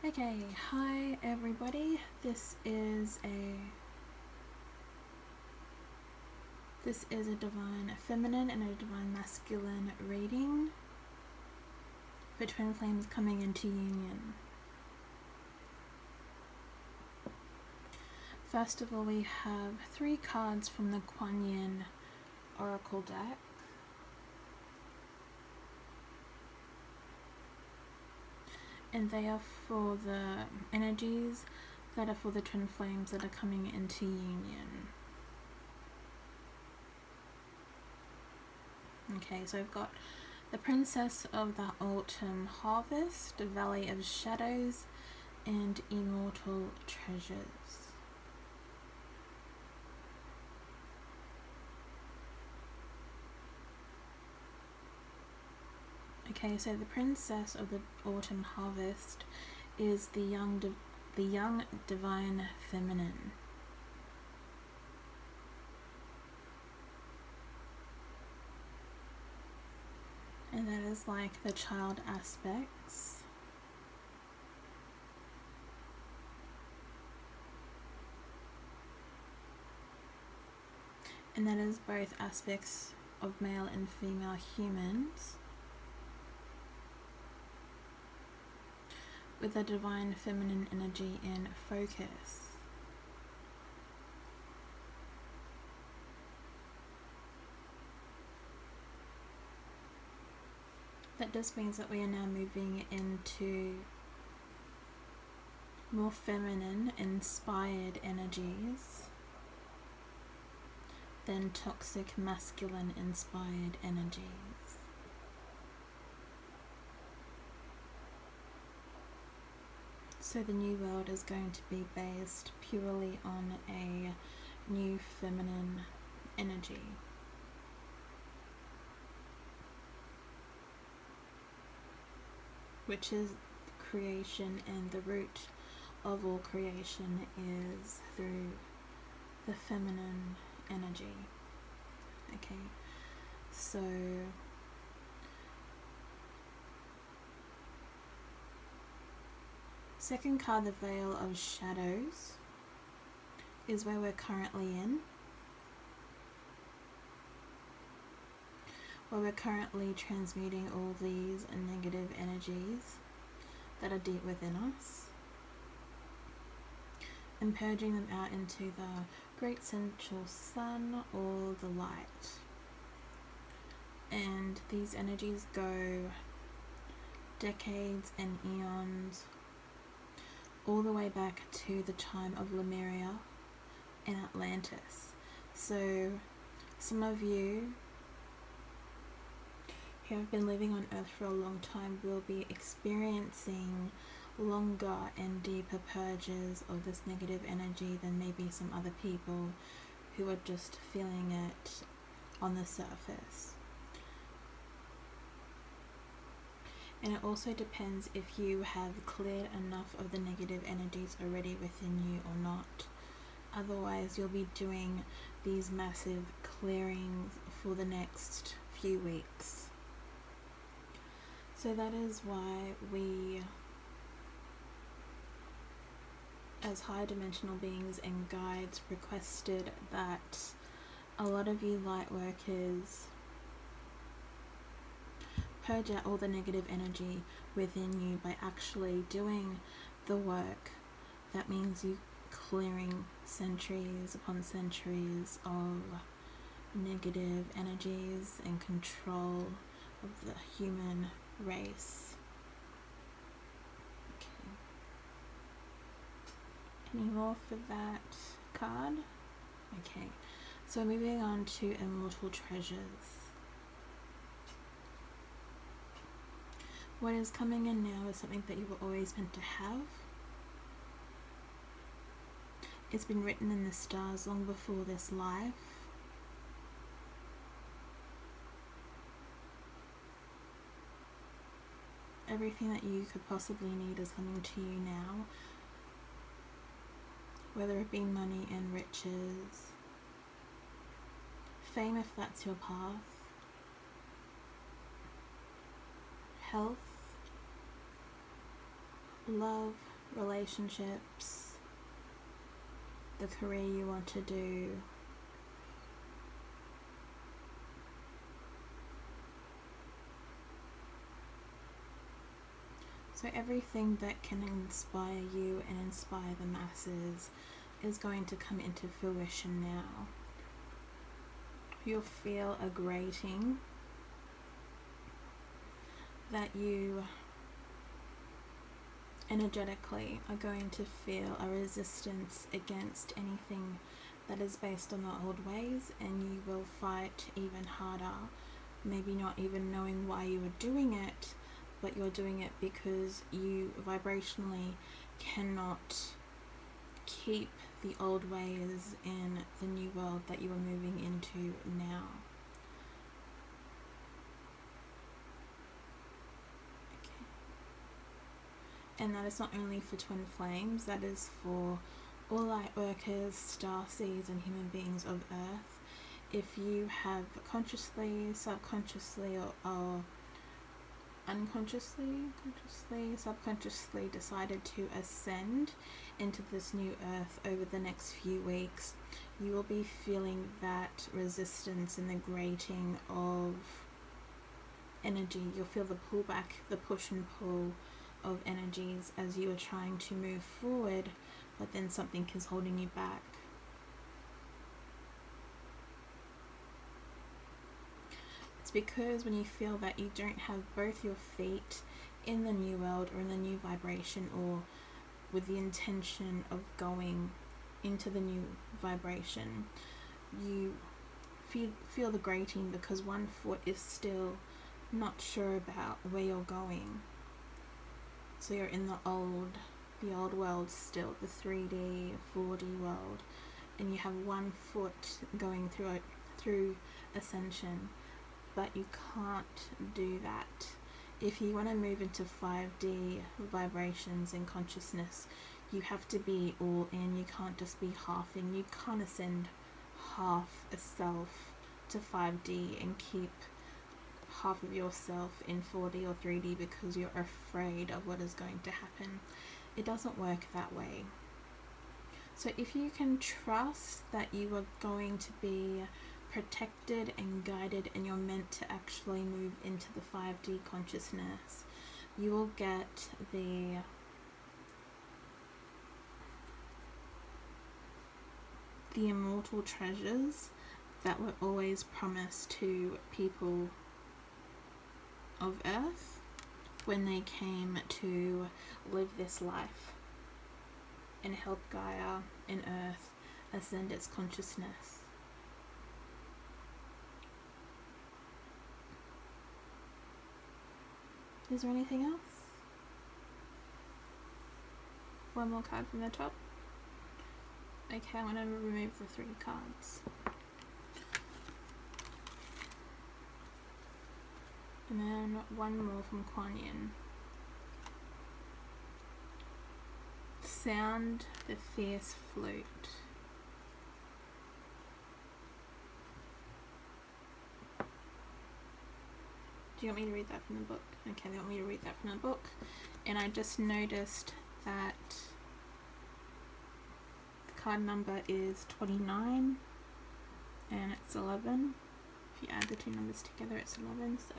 Okay, hi everybody. This is a divine feminine and a divine masculine reading for twin flames coming into union. First of all, we have 3 cards from the Kuan Yin Oracle deck. And they are for the energies that are for the twin flames that are coming into union. Okay, so I've got the Princess of the Autumn Harvest, Valley of Shadows, and Immortal Treasures. Okay, so the Princess of the Autumn Harvest is the young divine feminine. And that is like the child aspects. And that is both aspects of male and female humans, with the divine feminine energy in focus. That just means that we are now moving into more feminine, inspired energies than toxic, masculine, inspired energies. So the new world is going to be based purely on a new feminine energy. Which is creation, and the root of all creation is through the feminine energy. Okay, so second card, the Veil of Shadows, is where we're currently in. Where we're currently transmuting all these negative energies that are deep within us and purging them out into the great central sun or the light. And these energies go decades and eons, all the way back to the time of Lemuria and Atlantis. So some of you who have been living on Earth for a long time will be experiencing longer and deeper purges of this negative energy than maybe some other people who are just feeling it on the surface. And it also depends if you have cleared enough of the negative energies already within you or not. Otherwise, you'll be doing these massive clearings for the next few weeks. So that is why we, as higher dimensional beings and guides, requested that a lot of you light workers purge out all the negative energy within you by actually doing the work. That means you clearing centuries upon centuries of negative energies and control of the human race. Okay. Any more for that card? Okay, so moving on to Immortal Treasures. What is coming in now is something that you were always meant to have. It's been written in the stars long before this life. Everything that you could possibly need is coming to you now, whether it be money and riches, fame if that's your path, health, love, relationships, the career you want to do, so everything that can inspire you and inspire the masses is going to come into fruition now. You'll feel a grating that you energetically are going to feel a resistance against anything that is based on the old ways, and you will fight even harder, maybe not even knowing why you are doing it, but you're doing it because you vibrationally cannot keep the old ways in the new world that you are moving into now. Okay. And that is not only for twin flames, that is for all light workers, star seeds, and human beings of Earth. If you have consciously, subconsciously, or unconsciously, subconsciously decided to ascend into this new earth over the next few weeks, you will be feeling that resistance and the grating of energy. You'll feel the pullback, the push and pull of energies as you are trying to move forward, but then something is holding you back. It's because when you feel that you don't have both your feet in the new world or in the new vibration, or with the intention of going into the new vibration, you feel the grating because one foot is still not sure about where you're going. So you're in the old world still, the 3D, 4D world, and you have one foot going through ascension. But you can't do that. If you want to move into 5D vibrations and consciousness, you have to be all in. You can't just be half in. You can't ascend half a self to 5D and keep half of yourself in 4D or 3D because you're afraid of what is going to happen. It doesn't work that way. So if you can trust that you are going to be protected and guided, and you're meant to actually move into the 5D consciousness, you will get the immortal treasures that were always promised to people of Earth when they came to live this life and help Gaia and Earth ascend its consciousness. Is there anything else? One more card from the top. Okay, I'm going to remove the 3 cards. And then one more from Kuan Yin. Sound the fierce flute. Do you want me to read that from the book? Okay, they want me to read that from the book. And I just noticed that the card number is 29 and it's 11. If you add the 2 numbers together, it's 11. So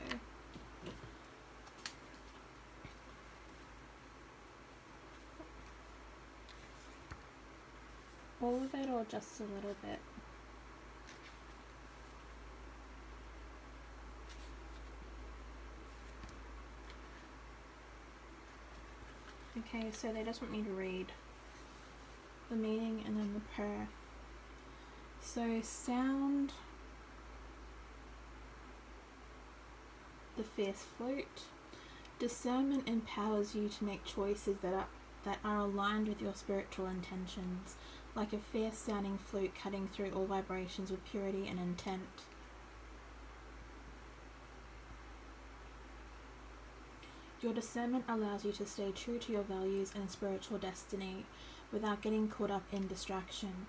all of it or just a little bit? Okay, so they just want me to read the meaning and then the prayer. So sound the fierce flute. Discernment empowers you to make choices that are aligned with your spiritual intentions, like a fierce sounding flute cutting through all vibrations with purity and intent. Your discernment allows you to stay true to your values and spiritual destiny without getting caught up in distraction.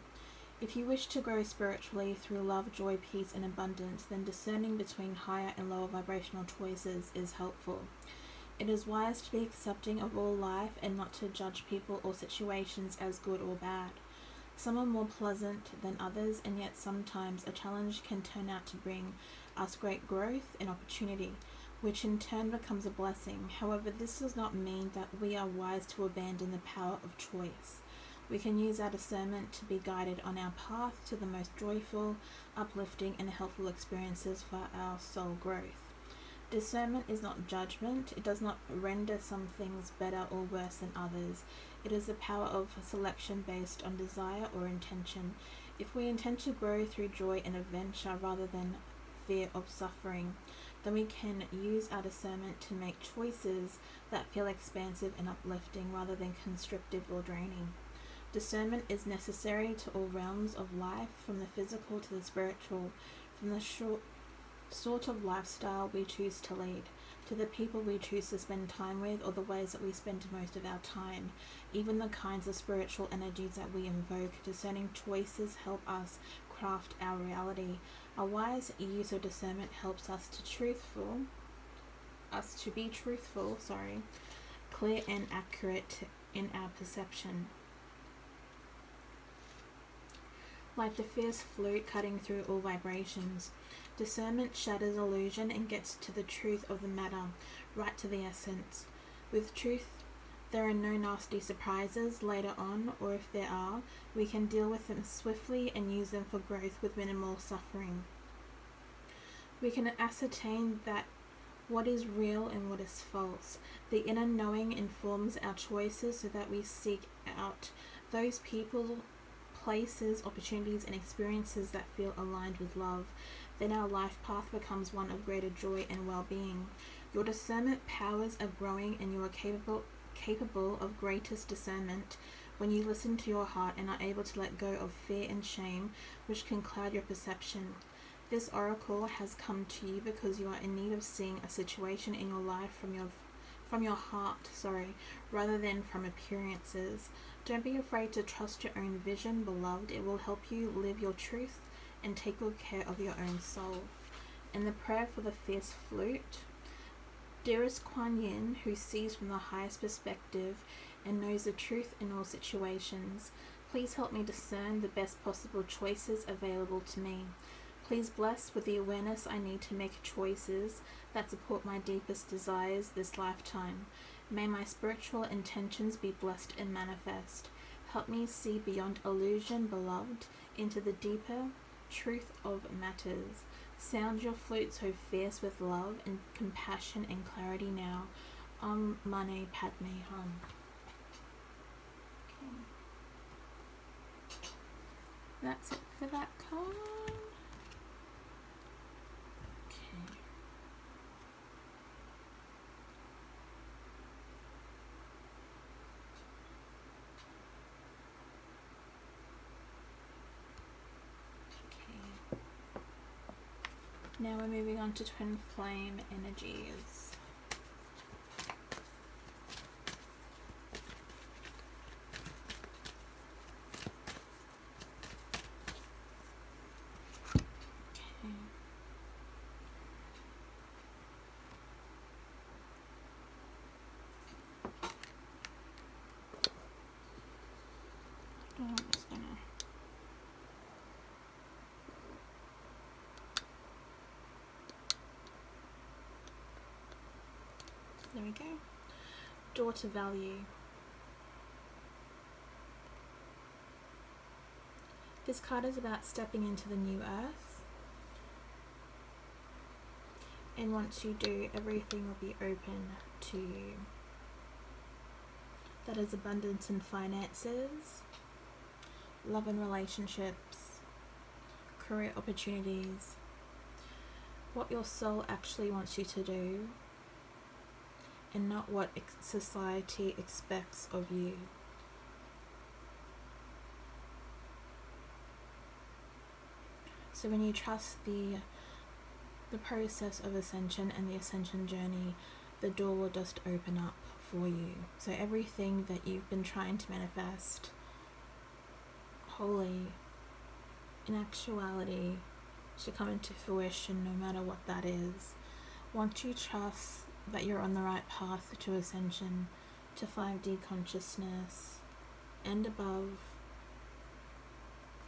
If you wish to grow spiritually through love, joy, peace, and abundance, then discerning between higher and lower vibrational choices is helpful. It is wise to be accepting of all life and not to judge people or situations as good or bad. Some are more pleasant than others, and yet sometimes a challenge can turn out to bring us great growth and opportunity, which in turn becomes a blessing. However, this does not mean that we are wise to abandon the power of choice. We can use our discernment to be guided on our path to the most joyful, uplifting, and helpful experiences for our soul growth. Discernment is not judgment. It does not render some things better or worse than others. It is the power of selection based on desire or intention. If we intend to grow through joy and adventure rather than fear of suffering, then we can use our discernment to make choices that feel expansive and uplifting rather than constrictive or draining. Discernment is necessary to all realms of life, from the physical to the spiritual, from the sort of lifestyle we choose to lead, to the people we choose to spend time with, or the ways that we spend most of our time, even the kinds of spiritual energies that we invoke. Discerning choices help us craft our reality. A wise use of discernment helps us to be truthful, clear and accurate in our perception. Like the fierce flute cutting through all vibrations, discernment shatters illusion and gets to the truth of the matter, right to the essence. With truth, there are no nasty surprises later on, or if there are, we can deal with them swiftly and use them for growth with minimal suffering. We can ascertain that what is real and what is false. The inner knowing informs our choices so that we seek out those people, places, opportunities, and experiences that feel aligned with love. Then our life path becomes one of greater joy and well-being. Your discernment powers are growing, and you are capable of greatest discernment when you listen to your heart and are able to let go of fear and shame, which can cloud your perception. This oracle has come to you because you are in need of seeing a situation in your life from your heart, rather than from appearances. Don't be afraid to trust your own vision, beloved. It will help you live your truth and take good care of your own soul. And the prayer for the fierce flute. Dearest Kuan Yin, who sees from the highest perspective and knows the truth in all situations, please help me discern the best possible choices available to me. Please bless with the awareness I need to make choices that support my deepest desires this lifetime. May my spiritual intentions be blessed and manifest. Help me see beyond illusion, beloved, into the deeper truth of matters. Sound your flute so fierce with love and compassion and clarity now. Om Mani Padme Hum. Okay. That's it for that card. Now we're moving on to twin flame energies. Okay. I'm just gonna There we go. Daughter value. This card is about stepping into the new earth. And once you do, everything will be open to you. That is abundance in finances, love and relationships, career opportunities, what your soul actually wants you to do, and not what society expects of you. So when you trust the process of ascension and the ascension journey, the door will just open up for you. So everything that you've been trying to manifest wholly, in actuality, should come into fruition no matter what that is. Once you trust that you're on the right path to ascension, to 5D consciousness and above.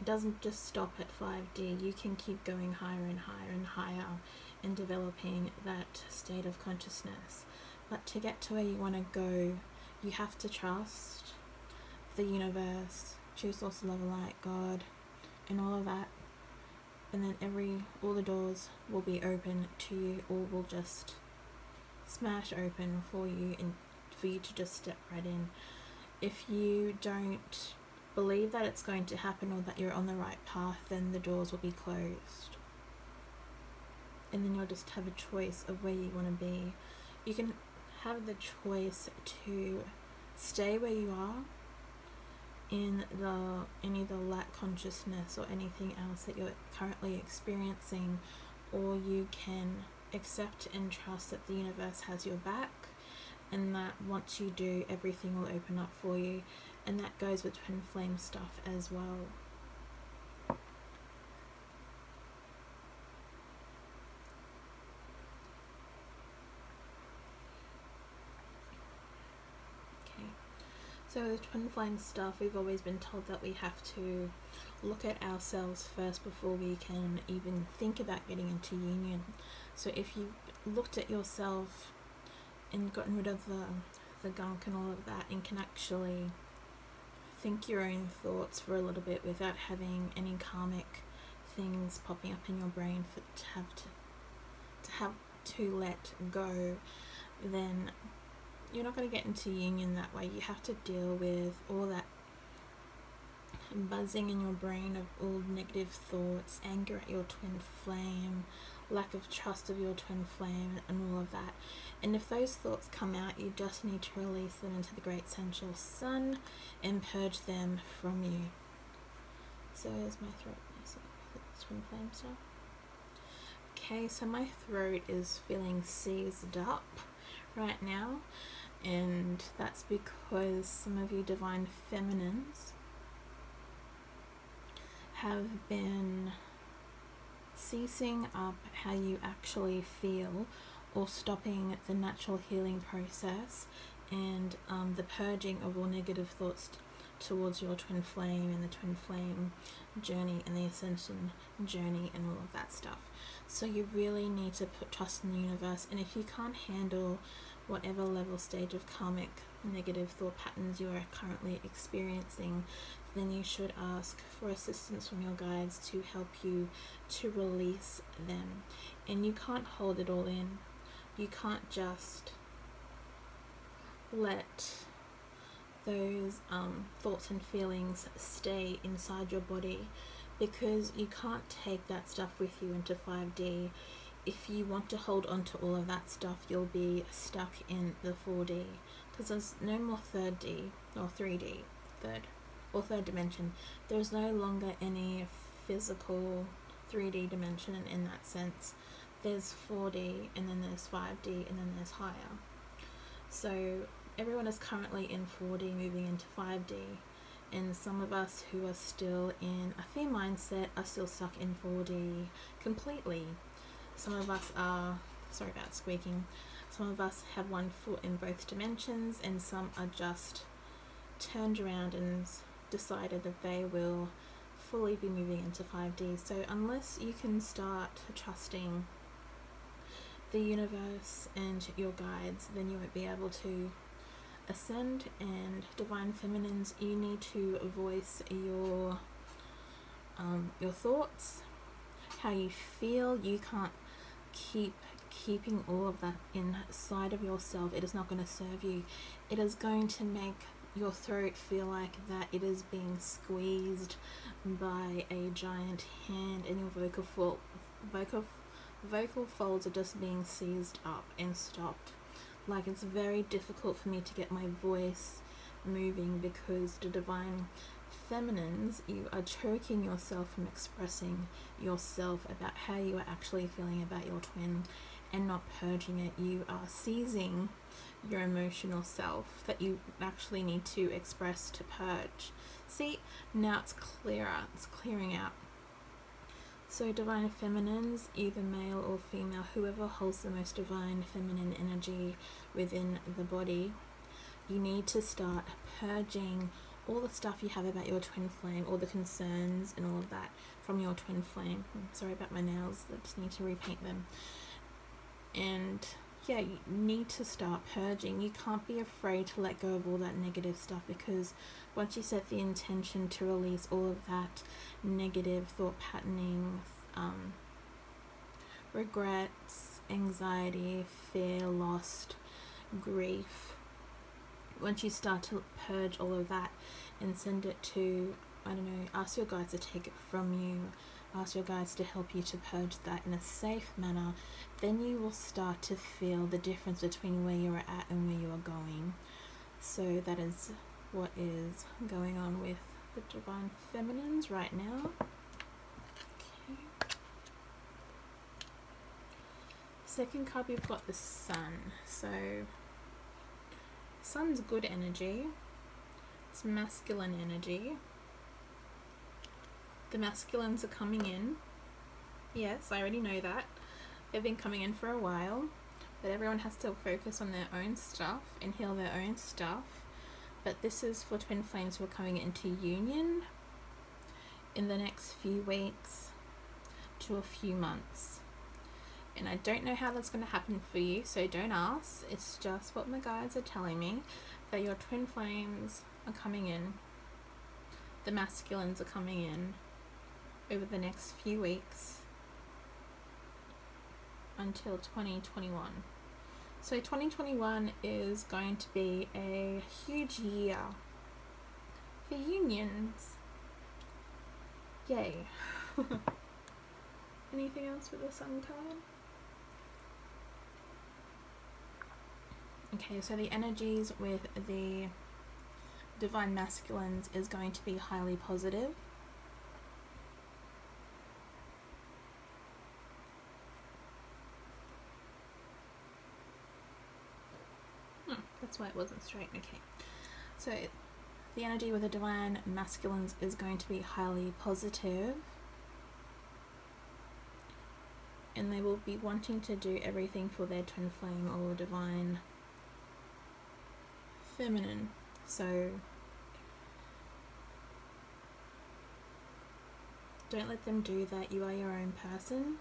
It doesn't just stop at 5D. You can keep going higher and higher and higher and developing that state of consciousness. But to get to where you want to go, you have to trust the universe, true source, love, light, God, and all of that. And then all the doors will be open to you, or will just smash open for you, and for you to just step right in. If you don't believe that it's going to happen or that you're on the right path, then the doors will be closed. And then you'll just have a choice of where you want to be. You can have the choice to stay where you are in any of the lack consciousness or anything else that you're currently experiencing, or you can accept and trust that the universe has your back, and that once you do, everything will open up for you. And that goes with twin flame stuff as well. So with twin flame stuff, we've always been told that we have to look at ourselves first before we can even think about getting into union. So if you've looked at yourself and gotten rid of the gunk and all of that, and can actually think your own thoughts for a little bit without having any karmic things popping up in your brain to have to let go, then you're not going to get into union that way. You have to deal with all that buzzing in your brain of all negative thoughts, anger at your twin flame, lack of trust of your twin flame, and all of that. And if those thoughts come out, you just need to release them into the great sensual sun and purge them from you. So is my throat nice? Twin flame stuff. Okay, so my throat is feeling seized up right now, and that's because some of you divine feminines have been ceasing up how you actually feel, or stopping the natural healing process and the purging of all negative thoughts towards your twin flame and the twin flame journey and the ascension journey and all of that stuff. So you really need to put trust in the universe, and if you can't handle whatever level stage of karmic negative thought patterns you are currently experiencing, then you should ask for assistance from your guides to help you to release them. And you can't hold it all in. You can't just let those thoughts and feelings stay inside your body, because you can't take that stuff with you into 5D. If you want to hold on to all of that stuff, you'll be stuck in the 4D, because there's no more 3D or 3D, third dimension. There's no longer any physical 3D dimension in that sense. There's 4D, and then there's 5D, and then there's higher. So everyone is currently in 4D moving into 5D, and some of us who are still in a fear mindset are still stuck in 4D completely. Some of us are, sorry about squeaking, some of us have one foot in both dimensions, and some are just turned around and decided that they will fully be moving into 5D. So unless you can start trusting the universe and your guides, then you won't be able to ascend. And divine feminines, you need to voice your thoughts, how you feel. You can't keeping all of that inside of yourself. It is not going to serve you. It is going to make your throat feel like that it is being squeezed by a giant hand, and your vocal folds are just being seized up and stopped. Like, it's very difficult for me to get my voice moving, because the divine feminines, you are choking yourself from expressing yourself about how you are actually feeling about your twin, and not purging it. You are seizing your emotional self that you actually need to express to purge. See, now it's clearer, it's clearing out. So divine feminines, either male or female, whoever holds the most divine feminine energy within the body, you need to start purging all the stuff you have about your twin flame, all the concerns and all of that from your twin flame. Sorry about my nails, I just need to repaint them. And yeah, you need to start purging. You can't be afraid to let go of all that negative stuff, because once you set the intention to release all of that negative thought patterning, regrets, anxiety, fear, lost, grief, once you start to purge all of that and send it to, I don't know, ask your guides to take it from you, ask your guides to help you to purge that in a safe manner, then you will start to feel the difference between where you're at and where you are going. So that is what is going on with the divine feminines right now. Okay. Second card, we've got the Sun. So Sun's good energy, it's masculine energy. The masculines are coming in. Yes, I already know that. They've been coming in for a while, but everyone has to focus on their own stuff and heal their own stuff. But this is for twin flames who are coming into union in the next few weeks to a few months. And I don't know how that's going to happen for you, so don't ask. It's just what my guides are telling me, that your twin flames are coming in. The masculines are coming in over the next few weeks until 2021. So 2021 is going to be a huge year for unions. Yay. Anything else with the Sun card? Okay, so the energies with the divine masculines is going to be highly positive. That's why it wasn't straight. Okay, so the energy with the divine masculines is going to be highly positive, and they will be wanting to do everything for their twin flame or divine feminine. So don't let them do that. You are your own person.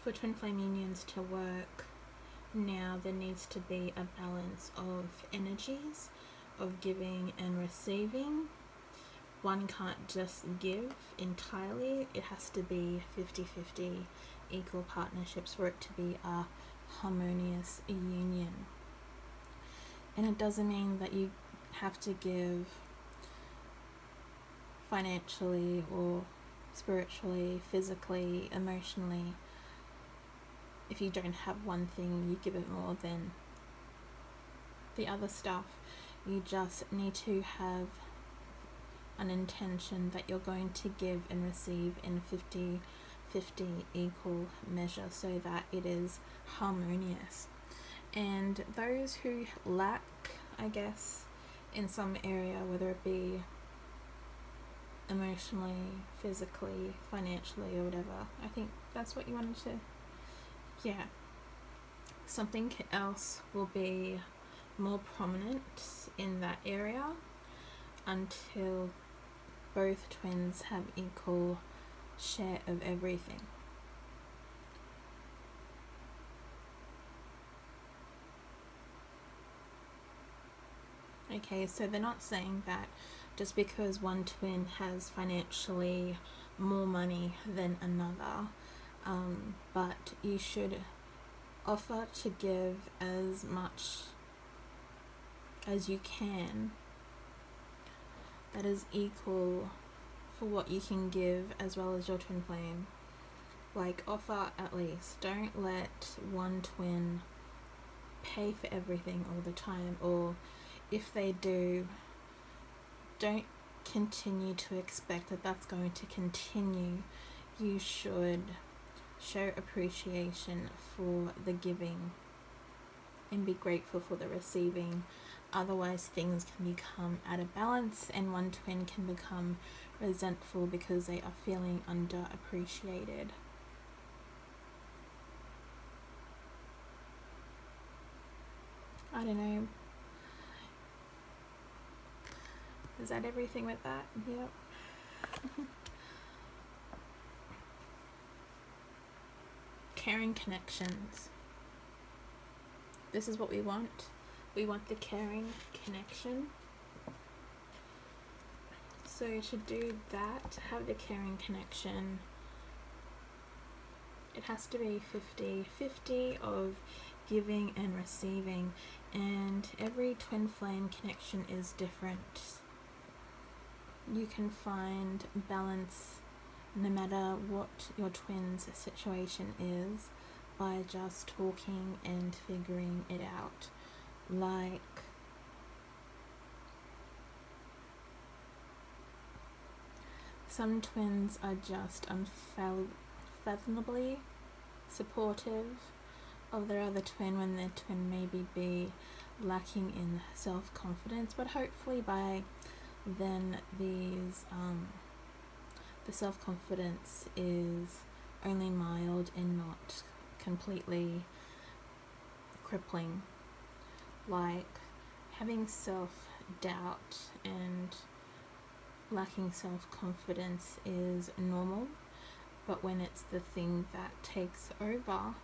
For twin flame unions to work now, there needs to be a balance of energies, of giving and receiving. One can't just give entirely. It has to be 50-50 equal partnerships for it to be a harmonious union. And it doesn't mean that you have to give financially or spiritually, physically, emotionally. If you don't have one thing, you give it more than the other stuff. You just need to have an intention that you're going to give and receive in 50-50 equal measure, so that it is harmonious. And those who lack, I guess, in some area, whether it be emotionally, physically, financially, or whatever, I think that's what you wanted to, yeah. Something else will be more prominent in that area until both twins have equal share of everything. Okay, so they're not saying that just because one twin has financially more money than another, but you should offer to give as much as you can that is equal for what you can give, as well as your twin flame. Like, offer at least. Don't let one twin pay for everything all the time, or if they do, don't continue to expect that that's going to continue. You should show appreciation for the giving and be grateful for the receiving. Otherwise, things can become out of balance, and one twin can become resentful because they are feeling underappreciated. I don't know. Is that everything with that? Yep. Caring connections. This is what we want. We want the caring connection. So to do that, to have the caring connection, it has to be 50-50 of giving and receiving, and every twin flame connection is different. You can find balance no matter what your twin's situation is by just talking and figuring it out. Like, some twins are just unfathomably supportive of their other twin when their twin maybe be lacking in self-confidence, but hopefully by then the self-confidence is only mild and not completely crippling. Like, having self-doubt and lacking self-confidence is normal, but when it's the thing that takes over,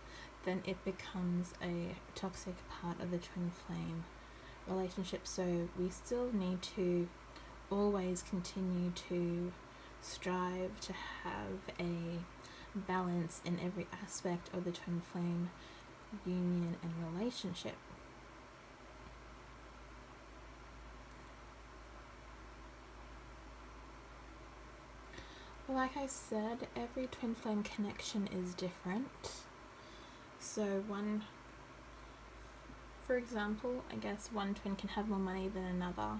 then it becomes a toxic part of the twin flame relationship. So we still need to always continue to strive to have a balance in every aspect of the twin flame union and relationship. Like I said, every twin flame connection is different. So for example, I guess one twin can have more money than another,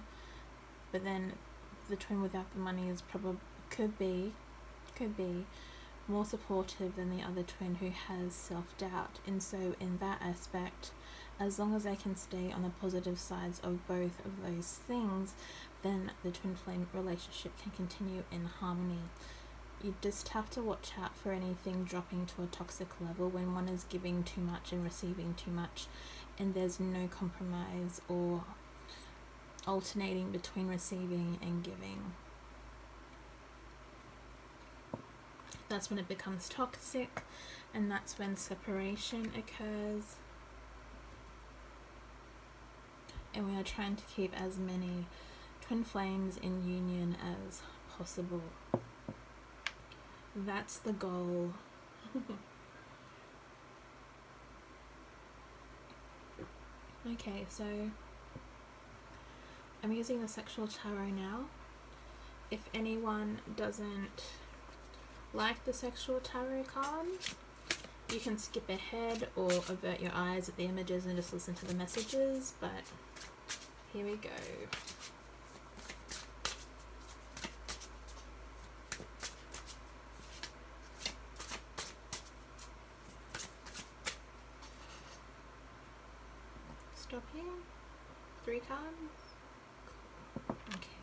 but then the twin without the money is could be more supportive than the other twin who has self-doubt. And so in that aspect, as long as they can stay on the positive sides of both of those things, then the twin flame relationship can continue in harmony. You just have to watch out for anything dropping to a toxic level when one is giving too much and receiving too much, and there's no compromise or alternating between receiving and giving. That's when it becomes toxic, and that's when separation occurs. And we are trying to keep as many twin flames in union as possible. That's the goal. Okay, so I'm using the sexual tarot now. If anyone doesn't like the sexual tarot card, you can skip ahead or avert your eyes at the images and just listen to the messages, but here we go. Stop here. 3 cards. Okay.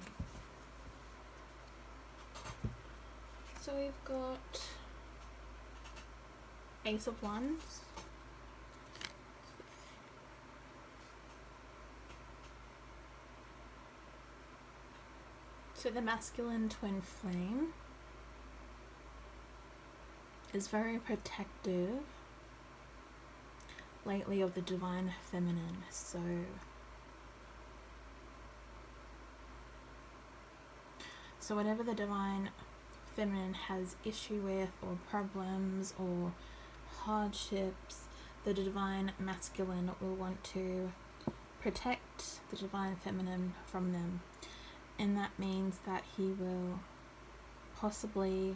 So we've got Ace of Wands. So the masculine twin flame is very protective lately of the divine feminine. So whatever the divine feminine has issue with, or problems or hardships, the divine masculine will want to protect the divine feminine from them. And that means that he will possibly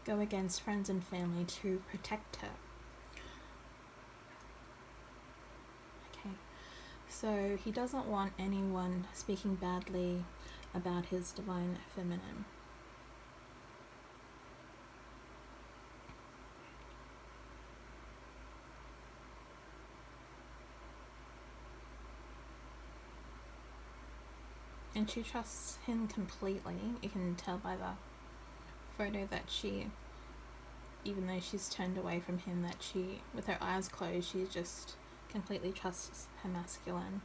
go against friends and family to protect her. Okay, so he doesn't want anyone speaking badly about his divine feminine. and she trusts him completely. You can tell by the photo that she, even though she's turned away from him, that she, with her eyes closed, she just completely trusts her masculine.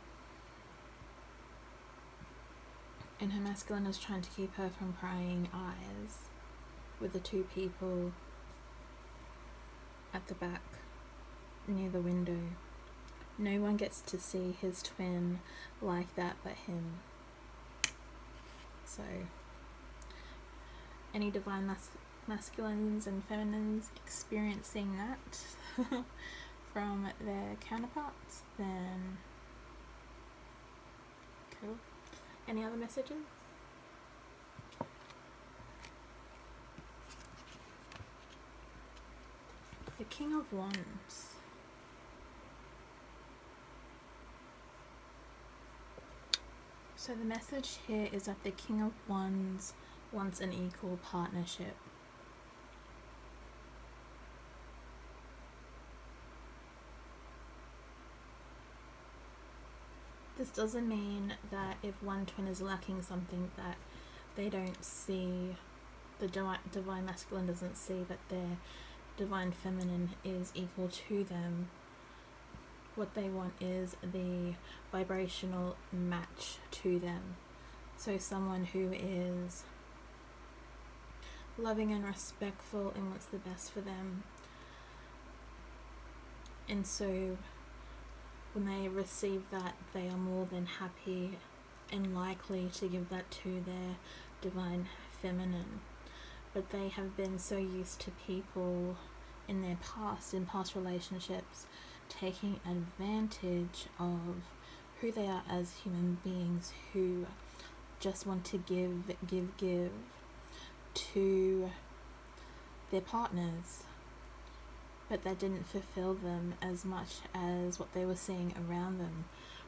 And her masculine is trying to keep her from prying eyes with the two people at the back near the window. No one gets to see his twin like that but him. So any divine masculines and feminines experiencing that from their counterparts, then cool. Any other messages? The King of Wands. So the message here is that the King of Wands wants an equal partnership. This doesn't mean that if one twin is lacking something that they don't see, the divine masculine doesn't see that their divine feminine is equal to them. What they want is the vibrational match to them. So someone who is loving and respectful and wants the best for them. And so when they receive that, they are more than happy and likely to give that to their divine feminine. But they have been so used to people in past relationships, taking advantage of who they are as human beings, who just want to give to their partners, but that didn't fulfill them as much as what they were seeing around them.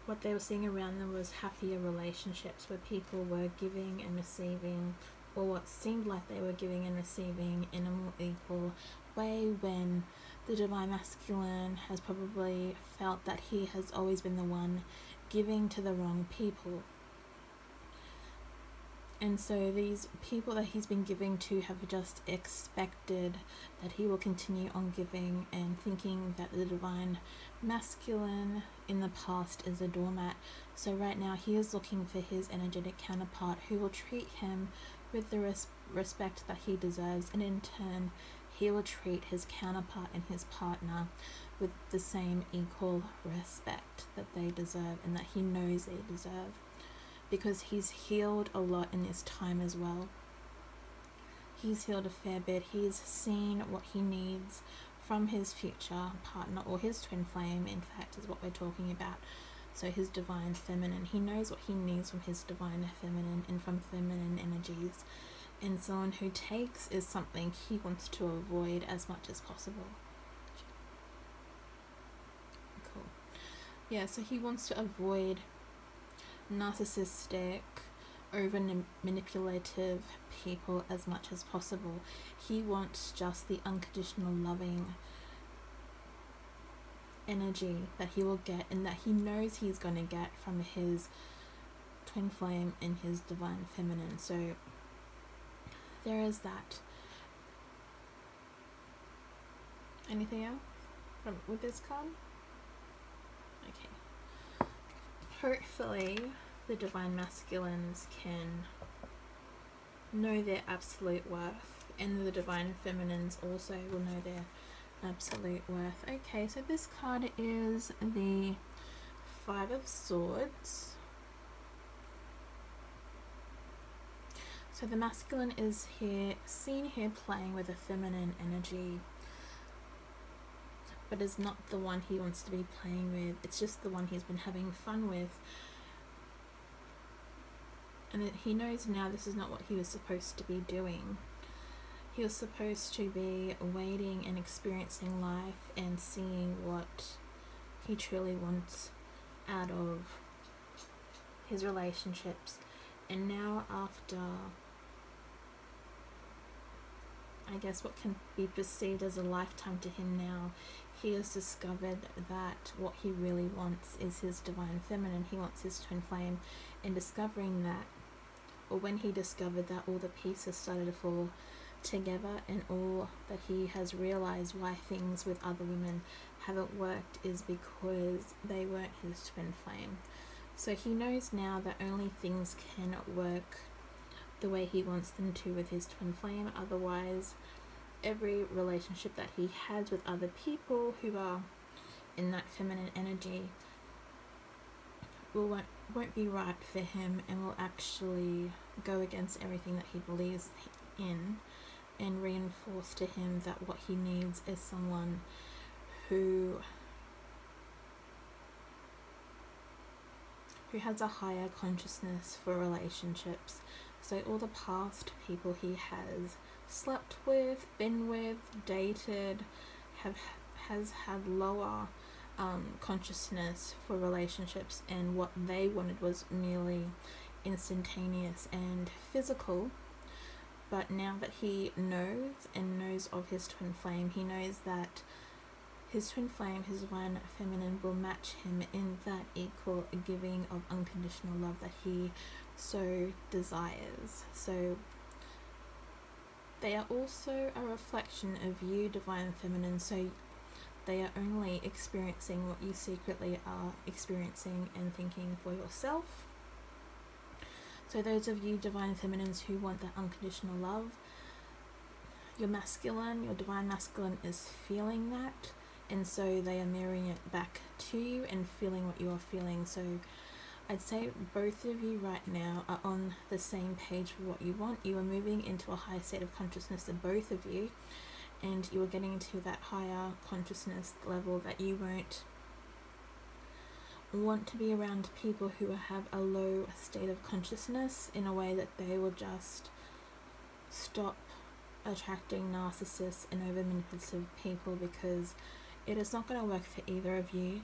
What they were seeing around them was happier relationships where people were giving and receiving, or what seemed like they were giving and receiving in a more equal way, when the divine masculine has probably felt that he has always been the one giving to the wrong people. And so these people that he's been giving to have just expected that he will continue on giving, and thinking that the divine masculine in the past is a doormat. So right now he is looking for his energetic counterpart who will treat him with the respect that he deserves, and in turn he will treat his counterpart and his partner with the same equal respect that they deserve and that he knows they deserve. Because he's healed a lot in this time as well. He's healed a fair bit. He's seen what he needs from his future partner, or his twin flame, in fact, is what we're talking about. So his divine feminine. He knows what he needs from his divine feminine and from feminine energies. And someone who takes is something he wants to avoid as much as possible. Cool. Yeah, so he wants to avoid narcissistic, over manipulative people as much as possible. He wants just the unconditional loving energy that he will get, and that he knows he's going to get from his twin flame and his divine feminine. So there is that. Anything else with this card? Okay. Hopefully the divine masculines can know their absolute worth, and the divine feminines also will know their absolute worth. Okay, so this card is the Five of Swords. So the masculine is seen here playing with a feminine energy, but is not the one he wants to be playing with. It's just the one he's been having fun with. And he knows now this is not what he was supposed to be doing. He was supposed to be waiting and experiencing life and seeing what he truly wants out of his relationships. And now, after, I guess, what can be perceived as a lifetime to him now, he has discovered that what he really wants is his divine feminine. He wants his twin flame, and discovering that or when he discovered that all the pieces started to fall together, and all that he has realized why things with other women haven't worked is because they weren't his twin flame. So he knows now that only things can work the way he wants them to with his twin flame. Otherwise, every relationship that he has with other people who are in that feminine energy won't be right for him, and will actually go against everything that he believes in, and reinforce to him that what he needs is someone who has a higher consciousness for relationships. So all the past people he has slept with, been with, dated, has had lower consciousness for relationships, and what they wanted was merely instantaneous and physical. But now that he knows of his twin flame, he knows that his twin flame, his divine feminine, will match him in that equal giving of unconditional love that he so desires. So they are also a reflection of you, divine feminine. So they are only experiencing what you secretly are experiencing and thinking for yourself. So those of you divine feminines who want that unconditional love, your masculine, your divine masculine is feeling that, and so they are mirroring it back to you and feeling what you are feeling. So I'd say both of you right now are on the same page for what you want. You are moving into a high state of consciousness, of both of you, and you are getting to that higher consciousness level that you won't want to be around people who have a low state of consciousness, in a way that they will just stop attracting narcissists and over manipulative people, because it is not going to work for either of you.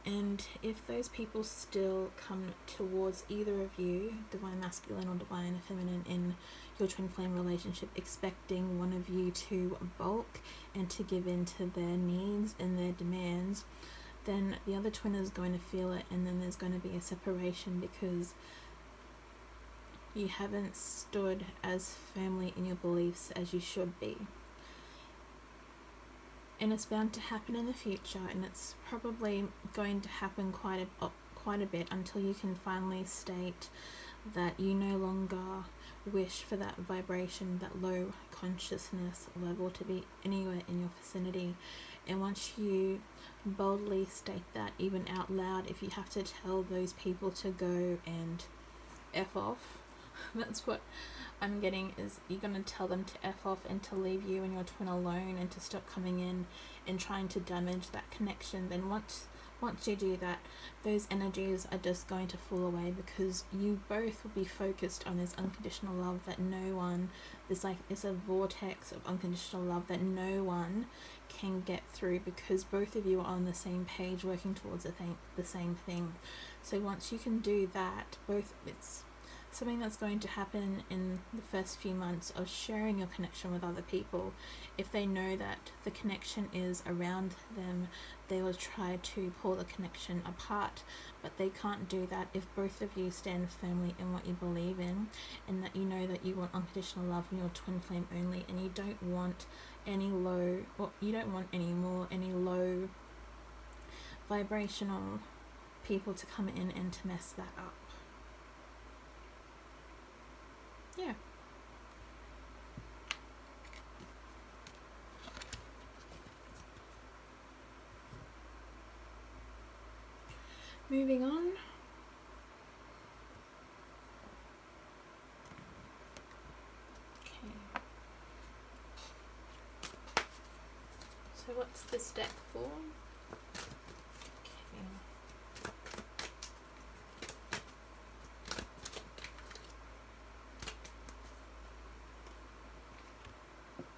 And if those people still come towards either of you, divine masculine or divine feminine, in your twin flame relationship, expecting one of you to bulk and to give in to their needs and their demands, then the other twin is going to feel it, and then there's going to be a separation, because you haven't stood as firmly in your beliefs as you should be. And it's bound to happen in the future, and it's probably going to happen quite a bit, until you can finally state that you no longer wish for that vibration, that low consciousness level, to be anywhere in your vicinity. And once you boldly state that, even out loud, if you have to tell those people to go and F off, that's what I'm getting, is you're going to tell them to F off and to leave you and your twin alone, and to stop coming in and trying to damage that connection. Then once you do that, those energies are just going to fall away, because you both will be focused on this unconditional love that no one, it's a vortex of unconditional love that no one can get through, because both of you are on the same page, working towards the same thing. So once you can do that, it's something that's going to happen in the first few months of sharing your connection with other people. If they know that the connection is around them, they will try to pull the connection apart, but they can't do that if both of you stand firmly in what you believe in, and that you know that you want unconditional love from your twin flame only, and you don't want any low vibrational people to come in and to mess that up. Yeah. Moving on. Okay. So what's this deck for? Okay.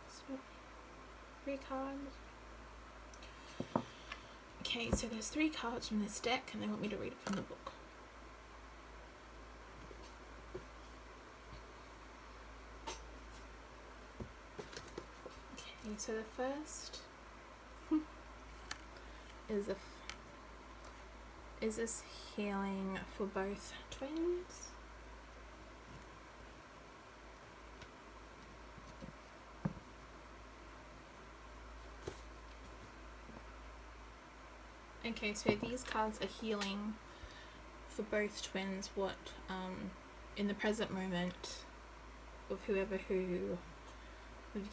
So 3 cards. Okay, so there's 3 cards from this deck, and they want me to read it from the book. Okay, so the first is this healing for both twins? Okay, so these cards are healing for both twins. What in the present moment of whoever who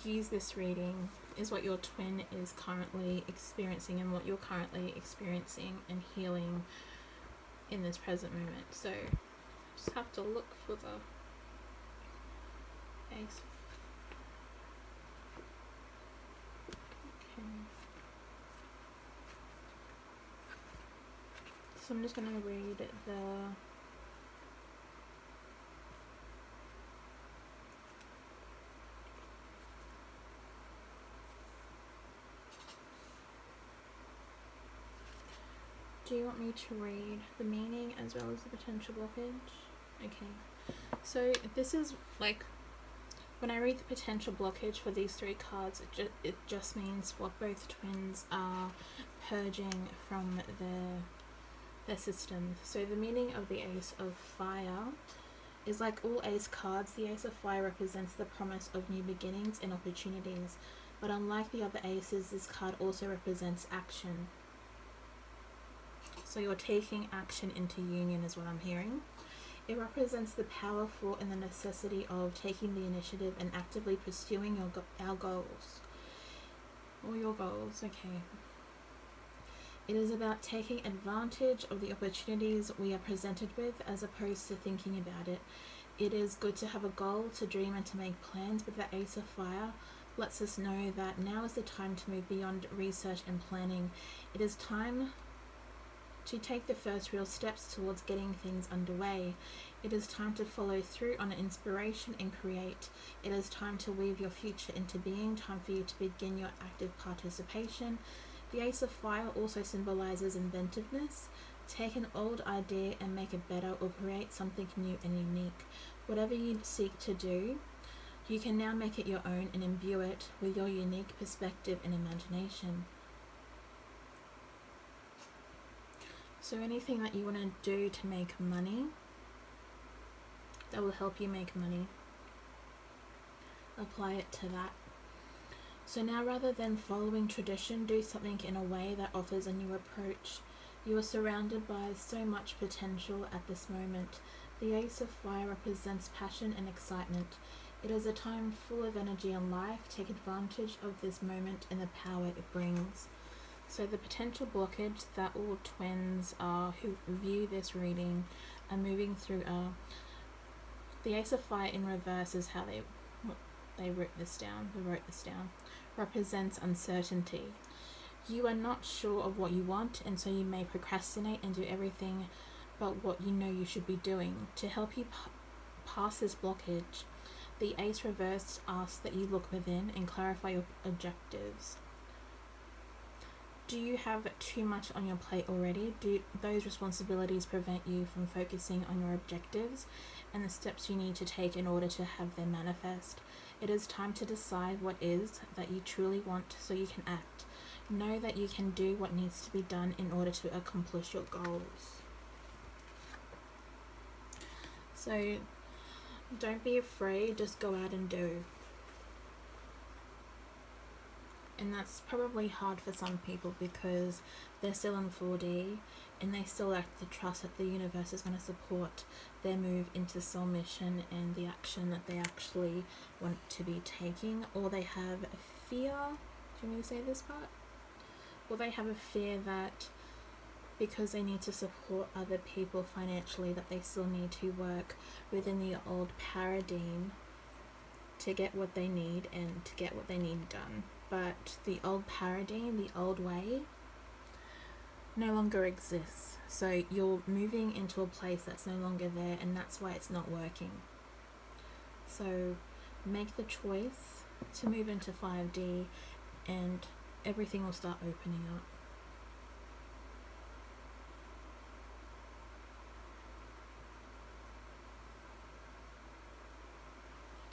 views this reading is what your twin is currently experiencing and what you're currently experiencing and healing in this present moment. So just have to look for the ace. Okay. So I'm just going to read the do you want me to read the meaning as well as the potential blockage? Okay. So this is like when I read the potential blockage for these three cards, it just means what both twins are purging from their systems. So the meaning of the Ace of Fire is like all Ace cards, the Ace of Fire represents the promise of new beginnings and opportunities. But unlike the other aces, this card also represents action. So you're taking action into union is what I'm hearing. It represents the powerful and the necessity of taking the initiative and actively pursuing our goals. Or your goals, okay. It is about taking advantage of the opportunities we are presented with as opposed to thinking about it. It is good to have a goal, to dream and to make plans, but the Ace of Fire lets us know that now is the time to move beyond research and planning. It is time to take the first real steps towards getting things underway. It is time to follow through on an inspiration and create. It is time to weave your future into being, time for you to begin your active participation. The Ace of Fire also symbolizes inventiveness. Take an old idea and make it better, or create something new and unique. Whatever you seek to do, you can now make it your own and imbue it with your unique perspective and imagination. So anything that you want to do to make money, that will help you make money, apply it to that. So now, rather than following tradition, do something in a way that offers a new approach. You are surrounded by so much potential at this moment. The Ace of Fire represents passion and excitement. It is a time full of energy and life. Take advantage of this moment and the power it brings. So the potential blockage that all twins who view this reading are moving through the Ace of Fire in reverse is how they wrote this down. Represents uncertainty. You are not sure of what you want, and so you may procrastinate and do everything but what you know you should be doing. To help you pass this blockage, the Ace reversed asks that you look within and clarify your objectives. Do you have too much on your plate already? Do those responsibilities prevent you from focusing on your objectives and the steps you need to take in order to have them manifest? It is time to decide what is that you truly want so you can act. Know that you can do what needs to be done in order to accomplish your goals. So don't be afraid, just go out and do. And that's probably hard for some people because they're still in 4D and they still lack the trust that the universe is going to support their move into soul mission and the action that they actually want to be taking. Or they have a fear, do you want me to say this part? Or they have a fear that because they need to support other people financially, that they still need to work within the old paradigm to get what they need and to get what they need done. But the old paradigm, the old way, no longer exists. So you're moving into a place that's no longer there, and that's why it's not working. So make the choice to move into 5D and everything will start opening up.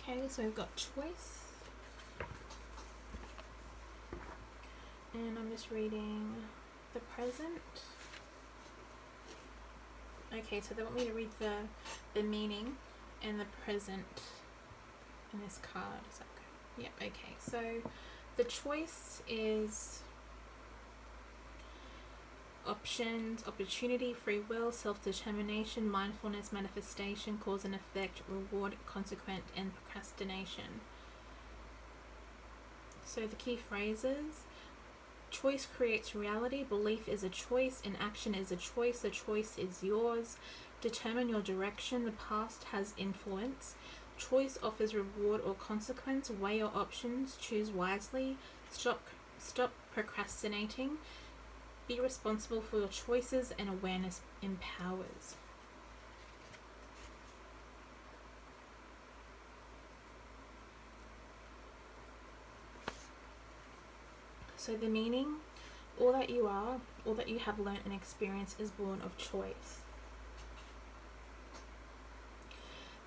Okay, so we've got choice. And I'm just reading the present. Okay, so they want me to read the meaning and the present in this card. Is that good? Yep, okay. So the choice is options, opportunity, free will, self-determination, mindfulness, manifestation, cause and effect, reward, consequent, and procrastination. So the key phrases: choice creates reality, belief is a choice, inaction is a choice, the choice is yours. Determine your direction, the past has influence. Choice offers reward or consequence, weigh your options, choose wisely, stop procrastinating. Be responsible for your choices, and awareness empowers. So the meaning: all that you are, all that you have learnt and experienced is born of choice.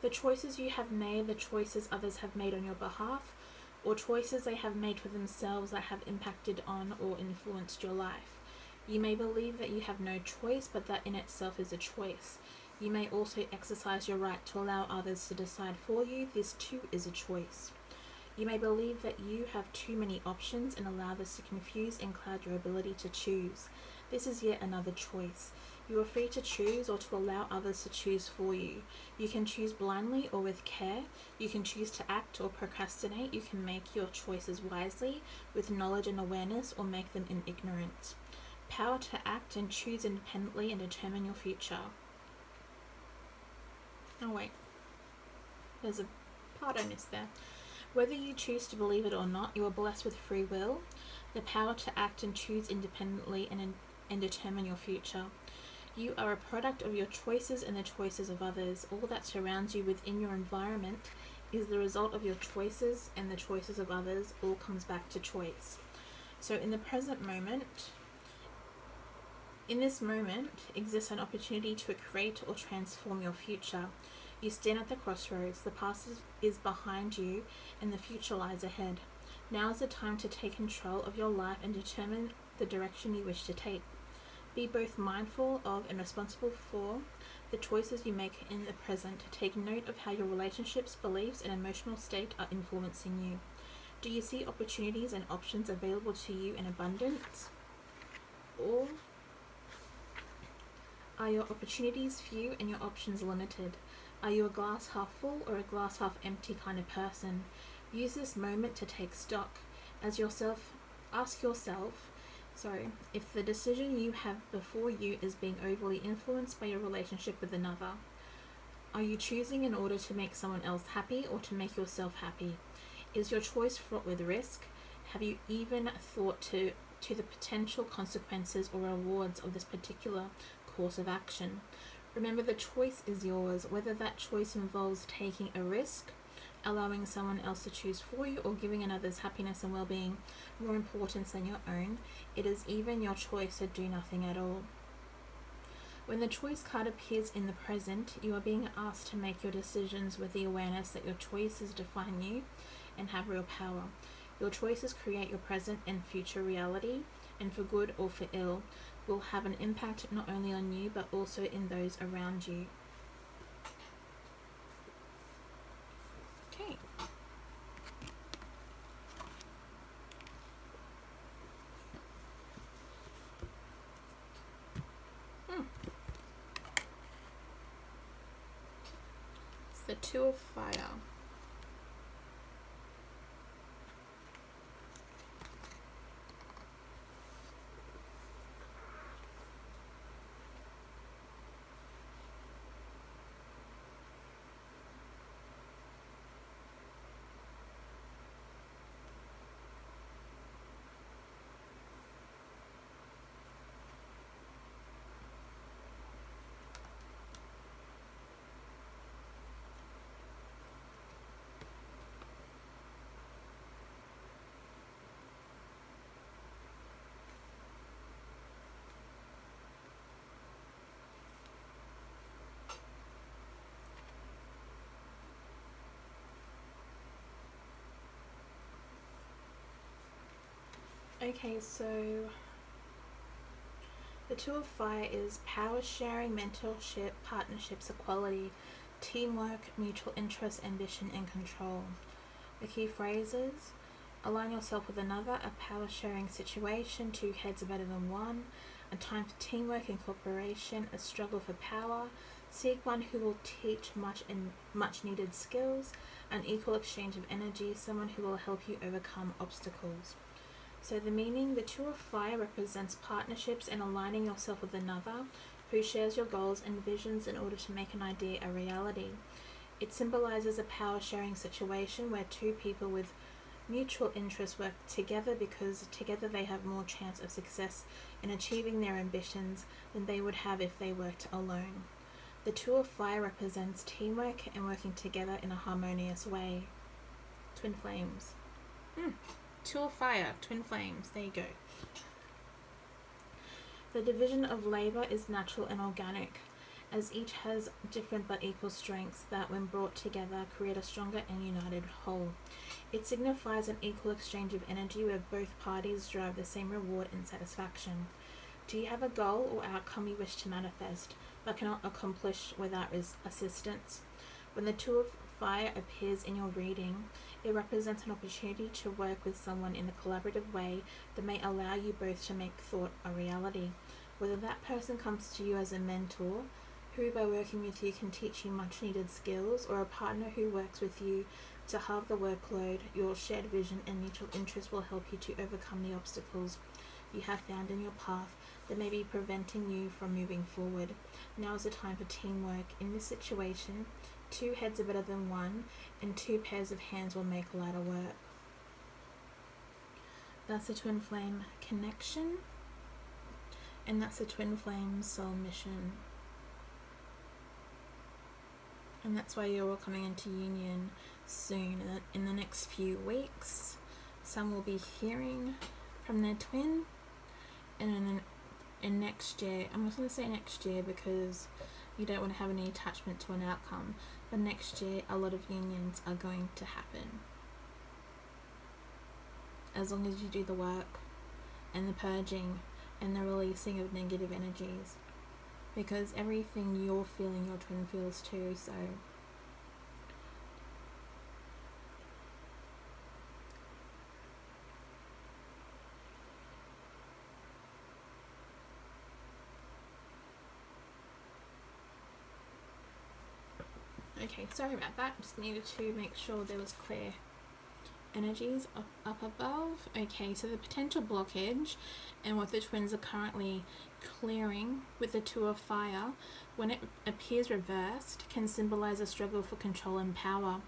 The choices you have made, the choices others have made on your behalf, or choices they have made for themselves that have impacted on or influenced your life. You may believe that you have no choice, but that in itself is a choice. You may also exercise your right to allow others to decide for you. This too is a choice. You may believe that you have too many options and allow this to confuse and cloud your ability to choose. This is yet another choice. You are free to choose or to allow others to choose for you. You can choose blindly or with care. You can choose to act or procrastinate. You can make your choices wisely, with knowledge and awareness, or make them in ignorance. Power to act and choose independently and determine your future. Oh wait, there's a part I missed there. Whether you choose to believe it or not, you are blessed with free will, the power to act and choose independently and determine your future. You are a product of your choices and the choices of others. All that surrounds you within your environment is the result of your choices and the choices of others. All comes back to choice. So in the present moment, in this moment exists an opportunity to create or transform your future. You stand at the crossroads. The past is behind you and the future lies ahead. Now is the time to take control of your life and determine the direction you wish to take. Be both mindful of and responsible for the choices you make in the present. Take note of how your relationships, beliefs, and emotional state are influencing you. Do you see opportunities and options available to you in abundance? Or are your opportunities few and your options limited? Are you a glass half full or a glass half empty kind of person? Use this moment to take stock. Ask yourself, if the decision you have before you is being overly influenced by your relationship with another. Are you choosing in order to make someone else happy or to make yourself happy? Is your choice fraught with risk? Have you even thought to the potential consequences or rewards of this particular course of action? Remember, the choice is yours, whether that choice involves taking a risk, allowing someone else to choose for you, or giving another's happiness and well-being more importance than your own. It is even your choice to do nothing at all. When the choice card appears in the present, you are being asked to make your decisions with the awareness that your choices define you and have real power. Your choices create your present and future reality, and for good or for ill, will have an impact not only on you but also in those around you. Okay. It's the Two of Fire. Okay, so the Two of Fire is power sharing, mentorship, partnerships, equality, teamwork, mutual interest, ambition, and control. The key phrases: align yourself with another, a power sharing situation, two heads are better than one. A time for teamwork and cooperation, a struggle for power. Seek one who will teach much needed skills, an equal exchange of energy, someone who will help you overcome obstacles. So the meaning, the Two of Fire represents partnerships and aligning yourself with another who shares your goals and visions in order to make an idea a reality. It symbolizes a power sharing situation where two people with mutual interests work together because together they have more chance of success in achieving their ambitions than they would have if they worked alone. The Two of Fire represents teamwork and working together in a harmonious way. Twin flames. Two of Fire, twin flames. There you go. The division of labor is natural and organic, as each has different but equal strengths that, when brought together, create a stronger and united whole. It signifies an equal exchange of energy where both parties drive the same reward and satisfaction. Do you have a goal or outcome you wish to manifest, but cannot accomplish without assistance? When the Two of Fire appears in your reading, it represents an opportunity to work with someone in a collaborative way that may allow you both to make thought a reality. Whether that person comes to you as a mentor, who by working with you can teach you much needed skills, or a partner who works with you to halve the workload, your shared vision and mutual interest will help you to overcome the obstacles you have found in your path that may be preventing you from moving forward. Now is the time for teamwork. In this situation, two heads are better than one, and two pairs of hands will make lighter work. That's a twin flame connection, and that's a twin flame soul mission. And that's why you're all coming into union soon. In the next few weeks, some will be hearing from their twin, and then in next year, I'm just going to say next year because you don't want to have any attachment to an outcome, but next year a lot of unions are going to happen. As long as you do the work and the purging and the releasing of negative energies, because everything you're feeling your twin feels too. So okay, sorry about that, just needed to make sure there was clear energies up above. Okay, so the potential blockage and what the twins are currently clearing with the Two of Fire, when it appears reversed, can symbolize a struggle for control and power.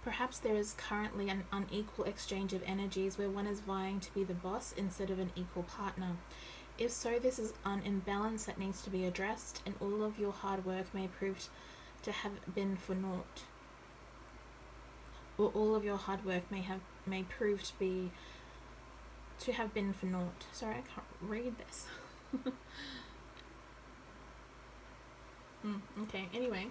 Perhaps there is currently an unequal exchange of energies where one is vying to be the boss instead of an equal partner. If so, this is an imbalance that needs to be addressed, and all of your hard work may prove to have been for naught. Or all of your hard work may prove to have been for naught. Sorry, I can't read this. Okay, anyway.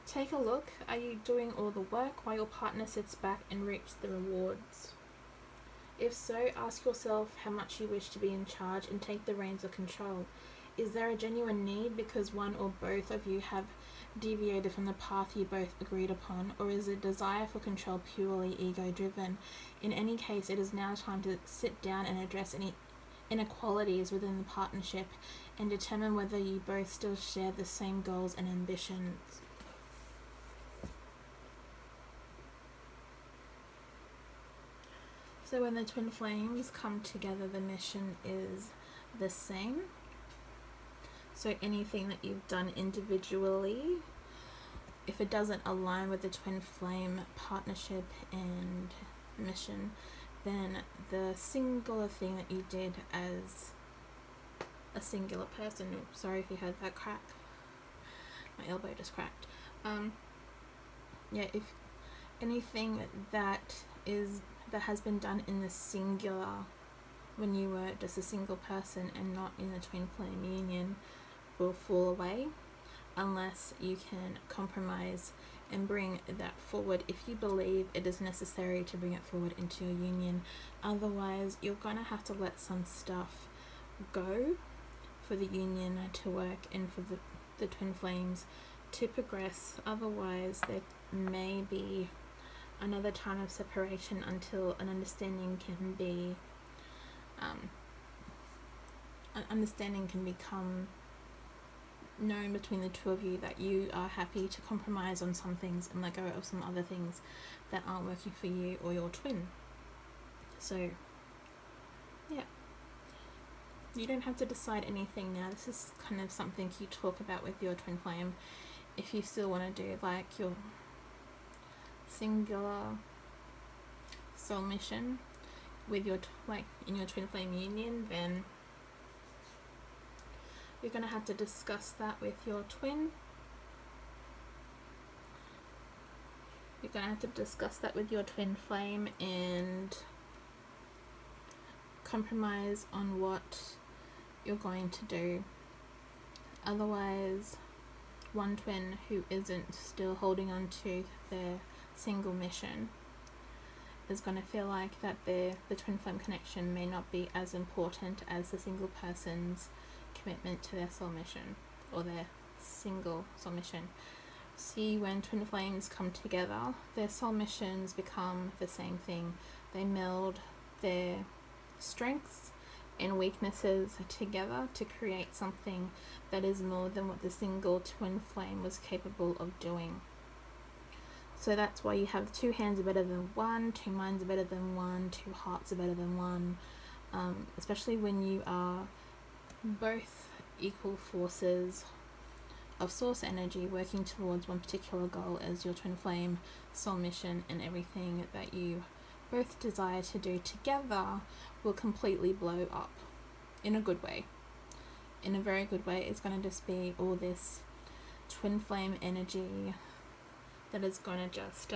Take a look. Are you doing all the work while your partner sits back and reaps the rewards? If so, ask yourself how much you wish to be in charge and take the reins of control. Is there a genuine need because one or both of you have deviated from the path you both agreed upon, or is a desire for control purely ego-driven? In any case, it is now time to sit down and address any inequalities within the partnership and determine whether you both still share the same goals and ambitions. So when the twin flames come together, the mission is the same. So anything that you've done individually, if it doesn't align with the twin flame partnership and mission, then the singular thing that you did as a singular person, sorry if you heard that crack, my elbow just cracked. If anything that has been done in the singular when you were just a single person and not in the twin flame union will fall away unless you can compromise and bring that forward if you believe it is necessary to bring it forward into your union. Otherwise, you're gonna have to let some stuff go for the union to work and for the twin flames to progress. Otherwise, there may be another time of separation until an understanding can be an understanding can become known between the two of you, that you are happy to compromise on some things and let go of some other things that aren't working for you or your twin. So yeah, you don't have to decide anything now. This is kind of something you talk about with your twin flame. If you still want to do like your singular soul mission with your like in your twin flame union, then you're going to have to discuss that with your twin. You're going to have to discuss that with your twin flame and compromise on what you're going to do. Otherwise, one twin who isn't still holding on to their single mission is going to feel like that the twin flame connection may not be as important as the single person's commitment to their soul mission or their single soul mission. See, when twin flames come together, their soul missions become the same thing. They meld their strengths and weaknesses together to create something that is more than what the single twin flame was capable of doing. So that's why you have two hands are better than one, two minds are better than one, two hearts are better than one, especially when you are both equal forces of source energy working towards one particular goal as your twin flame soul mission, and everything that you both desire to do together will completely blow up in a good way. In a very good way. It's going to just be all this twin flame energy that is going to just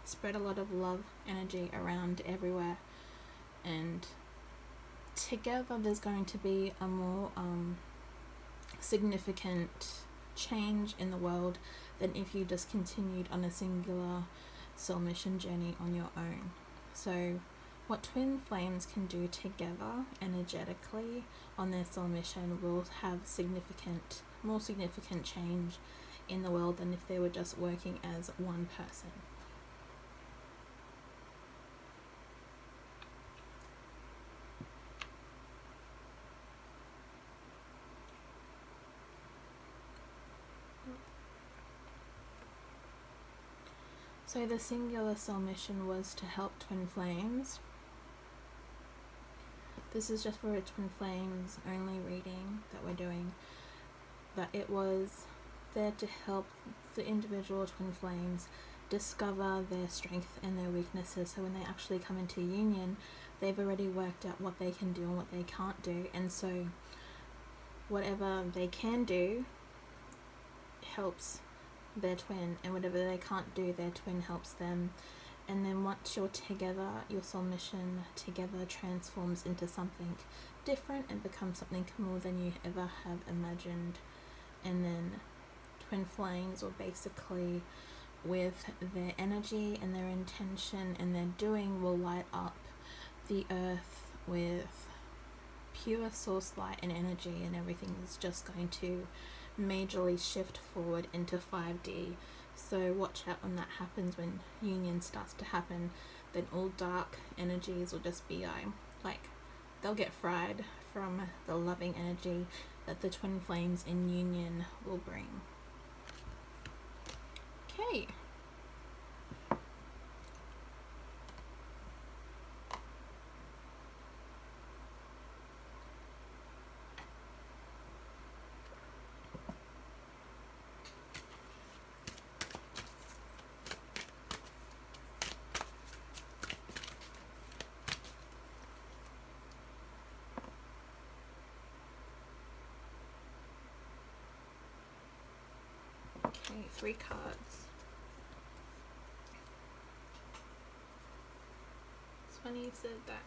spread a lot of love energy around everywhere, and together there's going to be a more significant change in the world than if you just continued on a singular soul mission journey on your own. So what twin flames can do together energetically on their soul mission will have more significant change in the world than if they were just working as one person. So the singular soul mission was to help twin flames. This is just for a twin flames only reading that we're doing. That it was there to help the individual twin flames discover their strength and their weaknesses, so when they actually come into union, they've already worked out what they can do and what they can't do, and so whatever they can do helps their twin, and whatever they can't do, their twin helps them. And then once you're together, your soul mission together transforms into something different and becomes something more than you ever have imagined. And then twin flames, or basically with their energy and their intention and their doing, will light up the earth with pure source light and energy, and everything is just going to majorly shift forward into 5D. So watch out when that happens. When union starts to happen, then all dark energies will just be like they'll get fried from the loving energy that the twin flames in union will bring. Okay. Okay, 3 cards. It's funny you said that.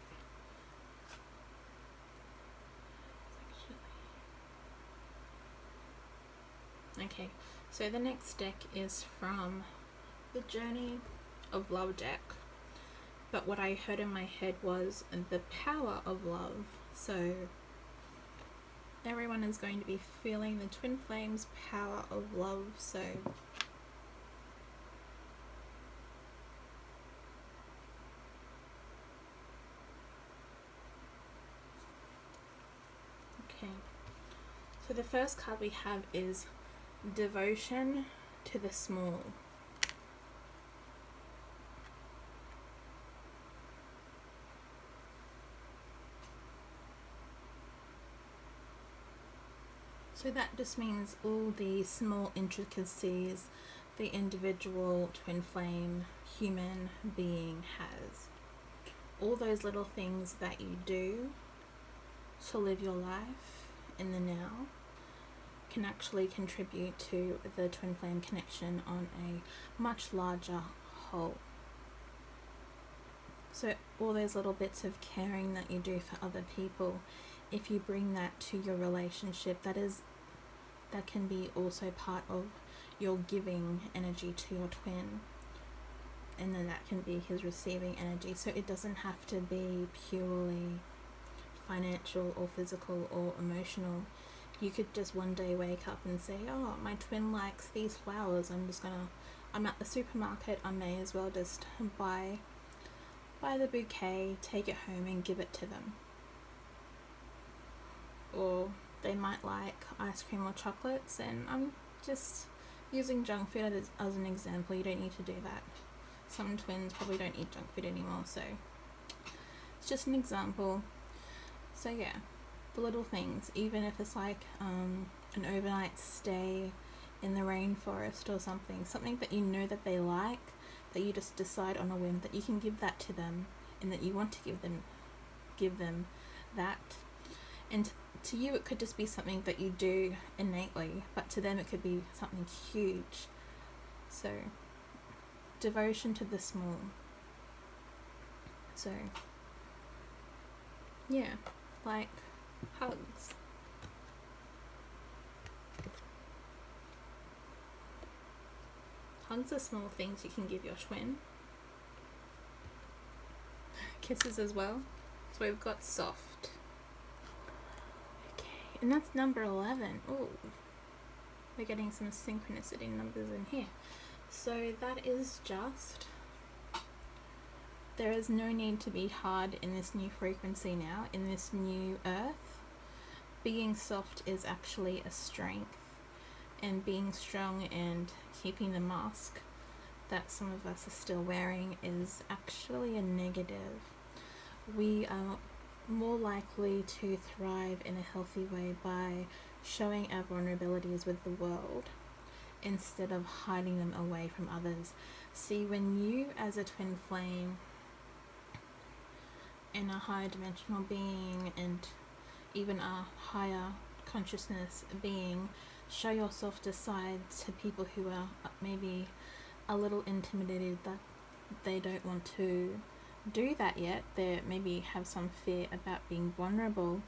Okay, so the next deck is from the Journey of Love deck, but what I heard in my head was the Power of Love. So everyone is going to be feeling the twin flames power of love. So So the first card we have is Devotion to the Small. So that just means all the small intricacies the individual twin flame human being has. All those little things that you do to live your life in the now can actually contribute to the twin flame connection on a much larger whole. So all those little bits of caring that you do for other people, if you bring that to your relationship, that can be also part of your giving energy to your twin, and then that can be his receiving energy. So it doesn't have to be purely financial or physical or emotional. You could just one day wake up and say, oh, my twin likes these flowers, I'm at the supermarket, I may as well just buy the bouquet, take it home and give it to them. Or they might like ice cream or chocolates, and I'm just using junk food as an example. You don't need to do that. Some twins probably don't eat junk food anymore, so it's just an example. So yeah, the little things, even if it's like an overnight stay in the rainforest or something that you know that they like, that you just decide on a whim that you can give that to them, and that you want to give them that. And to you it could just be something that you do innately, but to them it could be something huge. So devotion to the small. So yeah, like hugs. Hugs are small things you can give your twin. Kisses as well. So we've got soft. Okay, and that's number 11. Oh, we're getting some synchronicity numbers in here. So that is just, there is no need to be hard in this new frequency now, in this new earth. Being soft is actually a strength, and being strong and keeping the mask that some of us are still wearing is actually a negative. We are more likely to thrive in a healthy way by showing our vulnerabilities with the world instead of hiding them away from others. See, when you as a twin flame and a higher dimensional being and even a higher consciousness being show your softer side to people who are maybe a little intimidated that they don't want to do that yet, they maybe have some fear about being vulnerable,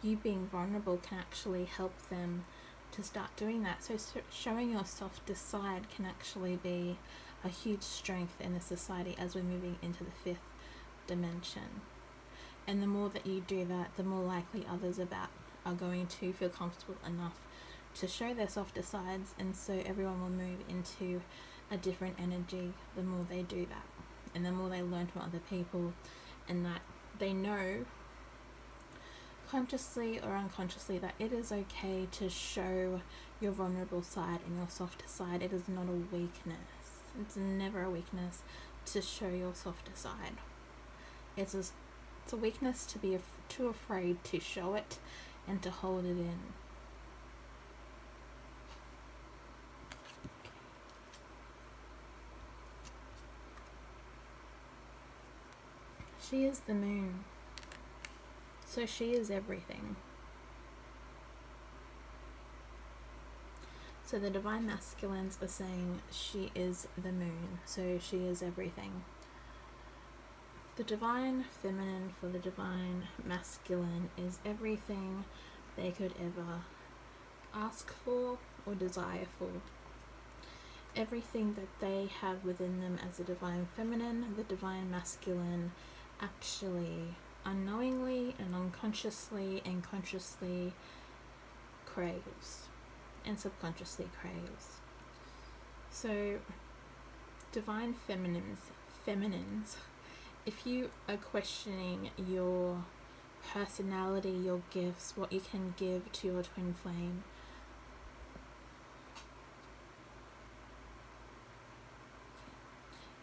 you being vulnerable can actually help them to start doing that. So showing your softer side can actually be a huge strength in the society as we're moving into the 5th dimension. And the more that you do that, the more likely others are going to feel comfortable enough to show their softer sides, and so everyone will move into a different energy the more they do that, and the more they learn from other people, and that they know consciously or unconsciously that it is okay to show your vulnerable side and your softer side. It is not a weakness. It's never a weakness to show your softer side. It's a weakness to be too afraid to show it and to hold it in. She is the moon. So she is everything. So the divine masculines are saying she is the moon. So she is everything. The divine feminine for the divine masculine is everything they could ever ask for or desire for. Everything that they have within them as a divine feminine, the divine masculine actually unknowingly and unconsciously and consciously craves and subconsciously craves. So divine feminines, if you are questioning your personality, your gifts, what you can give to your twin flame.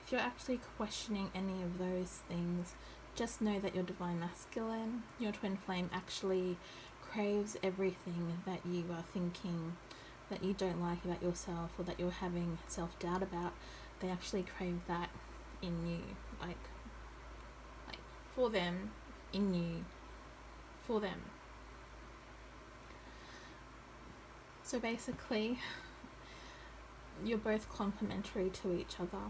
If you're actually questioning any of those things, just know that your divine masculine, your twin flame, actually craves everything that you are thinking that you don't like about yourself or that you're having self-doubt about. They actually crave that in you, like for them, in you, for them. So basically, you're both complementary to each other.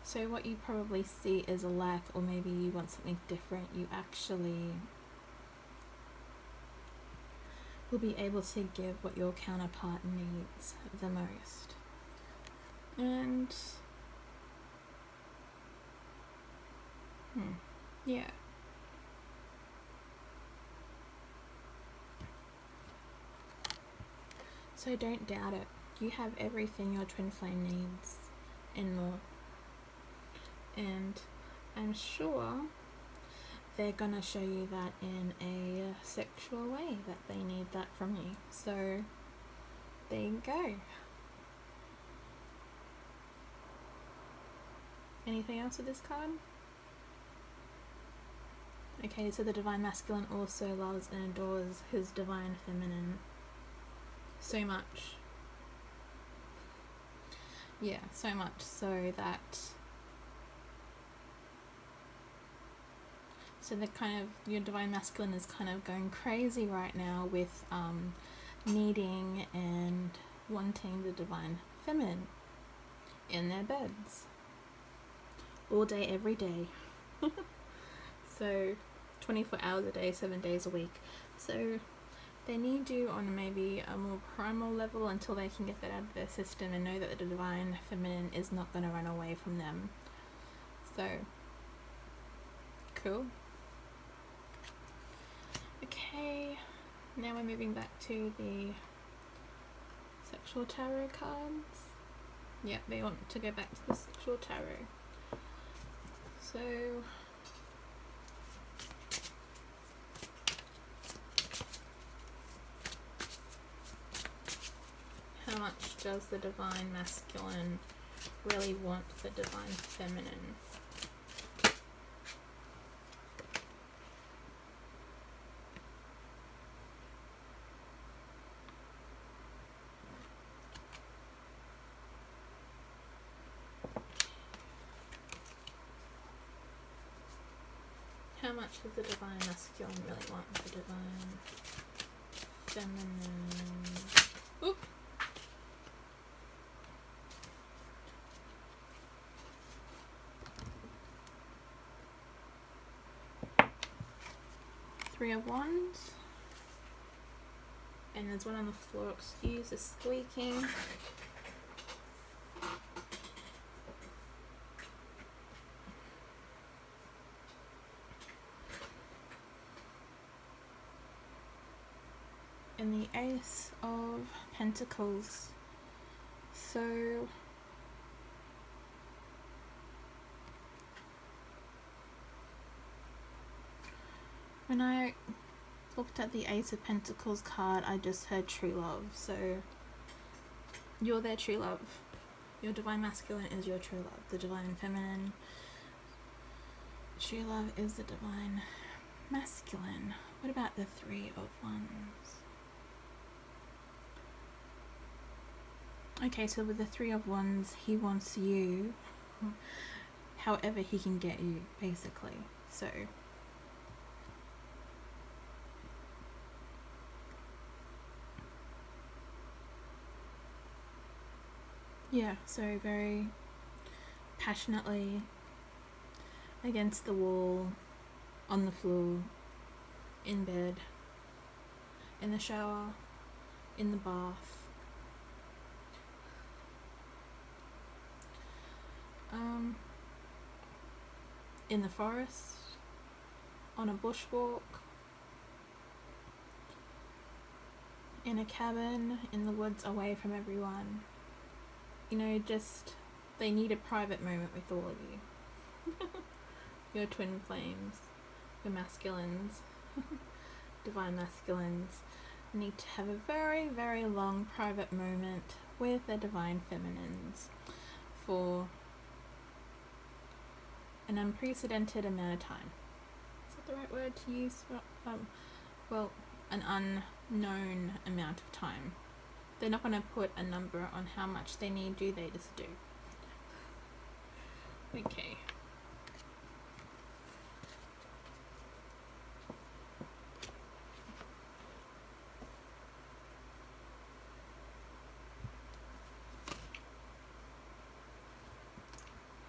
So what you probably see is a lack, or maybe you want something different, you actually will be able to give what your counterpart needs the most. And yeah. So don't doubt it. You have everything your twin flame needs and more. And I'm sure they're gonna show you that in a sexual way, that they need that from you. So there you go. Anything else with this card? Okay, so the divine masculine also loves and adores his divine feminine so much. Yeah, so much so that the kind of, your divine masculine is kind of going crazy right now with needing and wanting the divine feminine in their beds all day, every day. So 24 hours a day, 7 days a week. So they need you on maybe a more primal level until they can get that out of their system and know that the divine feminine is not going to run away from them. So cool. Okay, now we're moving back to the sexual tarot cards. Yeah, they want to go back to the sexual tarot. So how much does the divine masculine really want the divine feminine? How much does the divine masculine really want the divine feminine? Oop. Three of Wands. And there's one on the floor, excuse the squeaking. And the Ace of Pentacles. So when I looked at the Ace of Pentacles card, I just heard true love. So you're their true love. Your divine masculine is your true love. The divine feminine true love is the divine masculine. What about the Three of Wands? Okay, so with the Three of Wands, he wants you however he can get you, basically. So yeah, so very passionately against the wall, on the floor, in bed, in the shower, in the bath. In the forest, on a bushwalk, in a cabin, in the woods, away from everyone. You know, just, they need a private moment with all of you. Your twin flames, your masculines, divine masculines need to have a very, very long private moment with their divine feminines for an unprecedented amount of time. Is that the right word to use? Well, an unknown amount of time. They're not going to put a number on how much they need, do they? Just do. Okay.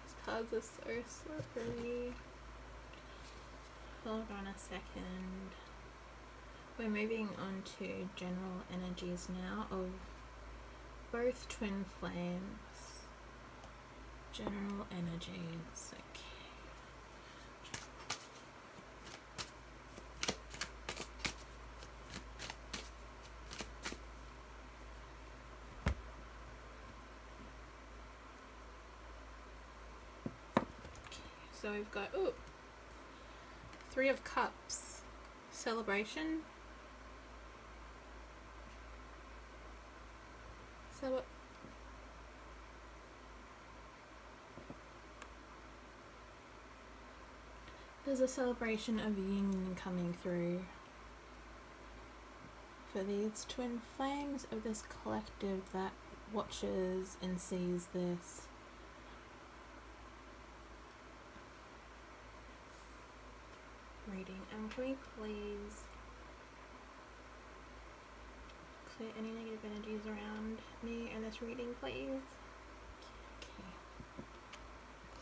These cards are so slippery. Hold on a second. We're moving on to general energies now of both twin flames. General energies. Okay. So we've got Three of Cups, celebration. So there's a celebration of union coming through for these twin flames of this collective that watches and sees this. Reading. Can we please clear any negative energies around me in this reading, please? Okay.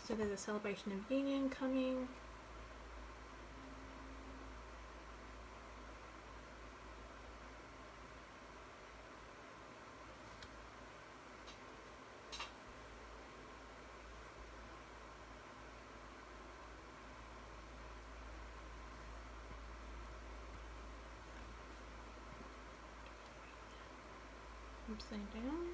So there's a celebration of union coming. Upside down.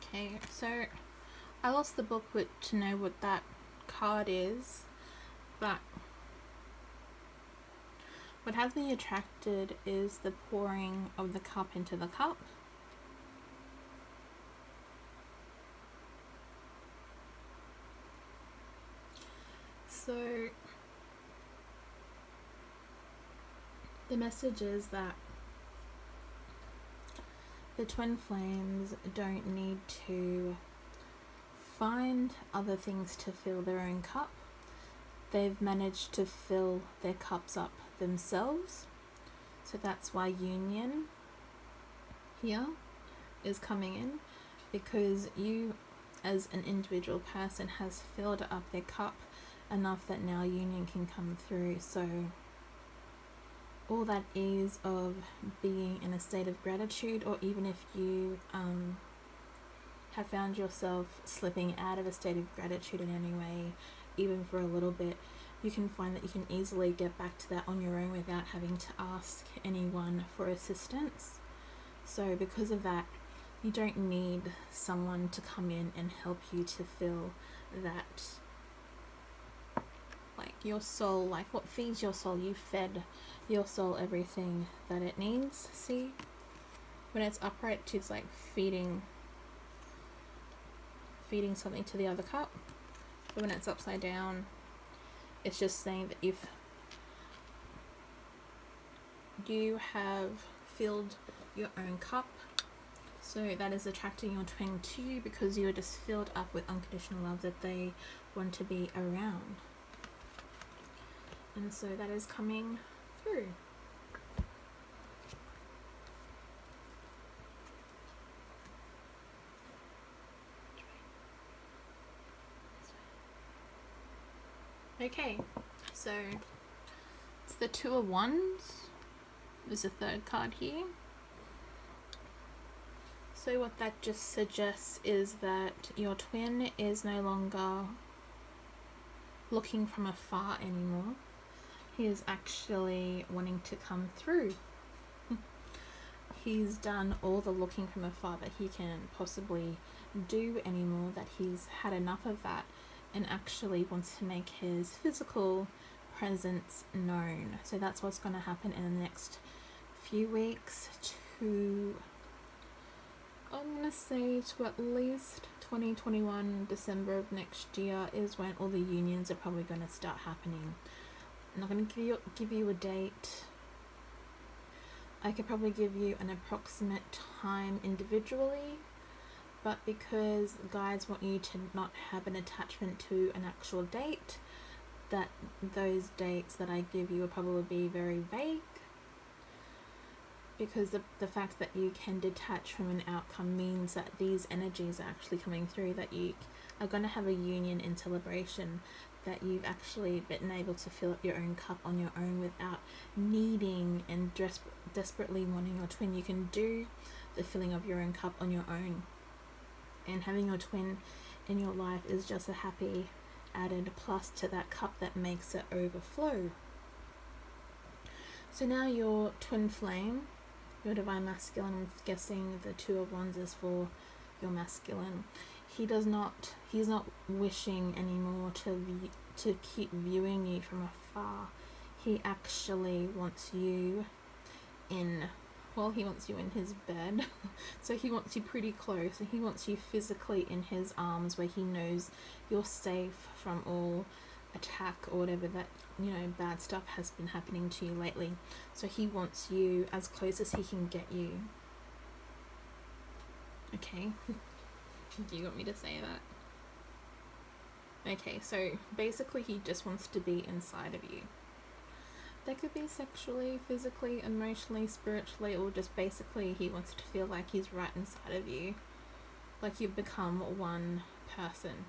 Okay, so I lost the book to know what that card is, but what has me attracted is the pouring of the cup into the cup. So the message is that the twin flames don't need to find other things to fill their own cup. They've managed to fill their cups up themselves. So that's why union here is coming in, because you as an individual person has filled up their cup enough that now union can come through. So all that is of being in a state of gratitude, or even if you have found yourself slipping out of a state of gratitude in any way, even for a little bit, you can find that you can easily get back to that on your own without having to ask anyone for assistance. So because of that, you don't need someone to come in and help you to fill that, like your soul, like what feeds your soul. You fed your soul everything that it needs. See, when it's upright, it's like feeding something to the other cup. But when it's upside down, it's just saying that if you have filled your own cup, so that is attracting your twin to you, because you are just filled up with unconditional love that they want to be around. And so that is coming through. Okay, so it's the Two of Wands. There's a third card here. So what that just suggests is that your twin is no longer looking from afar anymore. He is actually wanting to come through. he's done all the looking from afar that he can possibly do anymore, that he's had enough of that and actually wants to make his physical presence known. So that's what's going to happen in the next few weeks to, I'm going to say, to at least 2021, December of next year is when all the unions are probably going to start happening. I'm not going to give you a date. I could probably give you an approximate time individually, but because guides want you to not have an attachment to an actual date, that those dates that I give you will probably be very vague, because the fact that you can detach from an outcome means that these energies are actually coming through, that you are going to have a union in celebration, that you've actually been able to fill up your own cup on your own without needing and desperately wanting your twin. You can do the filling of your own cup on your own, and having your twin in your life is just a happy added plus to that cup that makes it overflow. So now your twin flame, your divine masculine, I'm guessing the Two of Wands is for your masculine. He's not wishing anymore to keep viewing you from afar. He actually wants you in, well, he wants you in his bed. So he wants you pretty close, and he wants you physically in his arms, where he knows you're safe from all attack or whatever that, bad stuff has been happening to you lately. So he wants you as close as he can get you. Okay. Do you want me to say that? Okay, so basically he just wants to be inside of you. That could be sexually, physically, emotionally, spiritually, or just basically he wants to feel like he's right inside of you. Like you've become one person.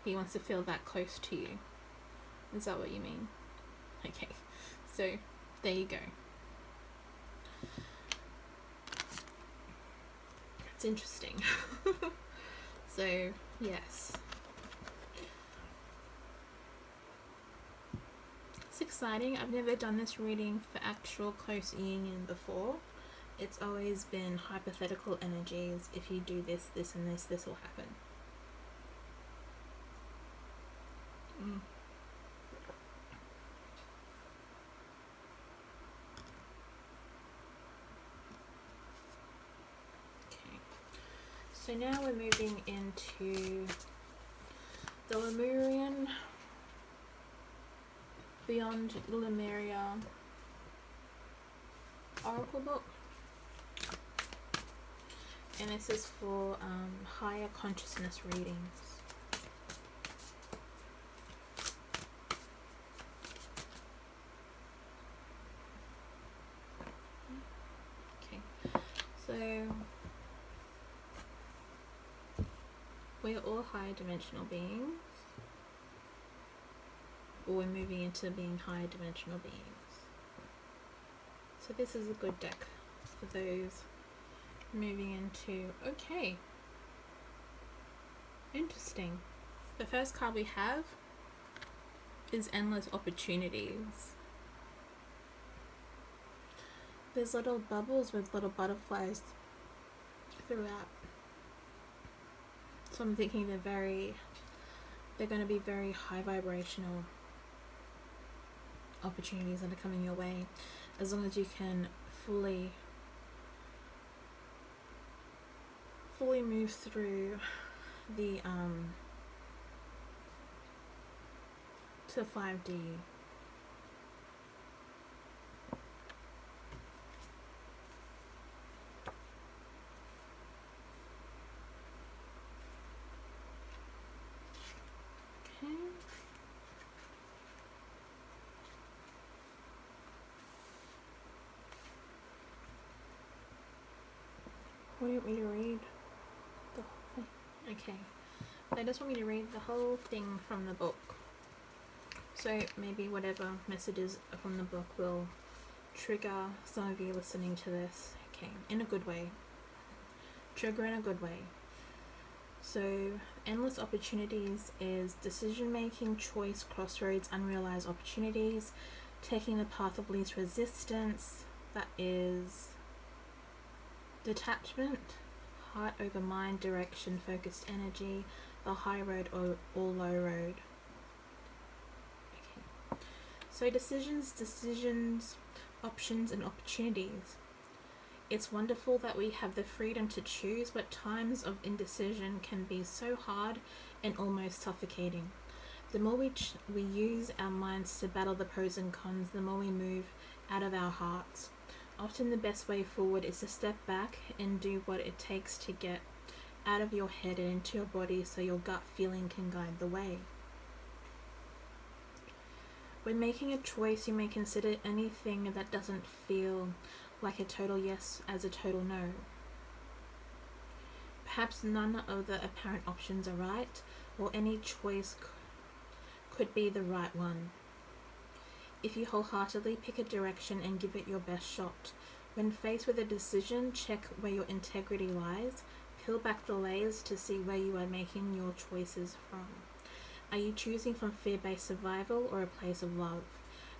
He wants to feel that close to you. Is that what you mean? Okay, so there you go. It's interesting. So, yes. It's exciting. I've never done this reading for actual close union before. It's always been hypothetical energies. If you do this, this, and this will happen. Okay. So now we're moving into the Lemurian, Beyond Lemuria Oracle book. And this is for higher consciousness readings. Okay, so we're all higher dimensional beings, or we're moving into being higher dimensional beings. So this is a good deck for those moving into, okay, interesting. The first card we have is Endless Opportunities. There's little bubbles with little butterflies throughout. So I'm thinking they're going to be very high vibrational opportunities that are coming your way, as long as you can fully move through the to 5D. Okay. What do you want me to read? The whole thing? Okay. They just want me to read the whole thing from the book. So maybe whatever messages from the book will trigger some of you listening to this. Okay, in a good way. Trigger in a good way. So, Endless Opportunities is decision making, choice, crossroads, unrealized opportunities, taking the path of least resistance. That is Detachment, heart over mind, direction, focused energy, the high road or low road. Okay. So decisions, options and opportunities. It's wonderful that we have the freedom to choose, but times of indecision can be so hard and almost suffocating. The more we use our minds to battle the pros and cons, the more we move out of our hearts. Often the best way forward is to step back and do what it takes to get out of your head and into your body so your gut feeling can guide the way. When making a choice, you may consider anything that doesn't feel like a total yes as a total no. Perhaps none of the apparent options are right, or any choice could be the right one. If you wholeheartedly pick a direction and give it your best shot, when faced with a decision, check where your integrity lies, peel back the layers to see where you are making your choices from. Are you choosing from fear-based survival or a place of love?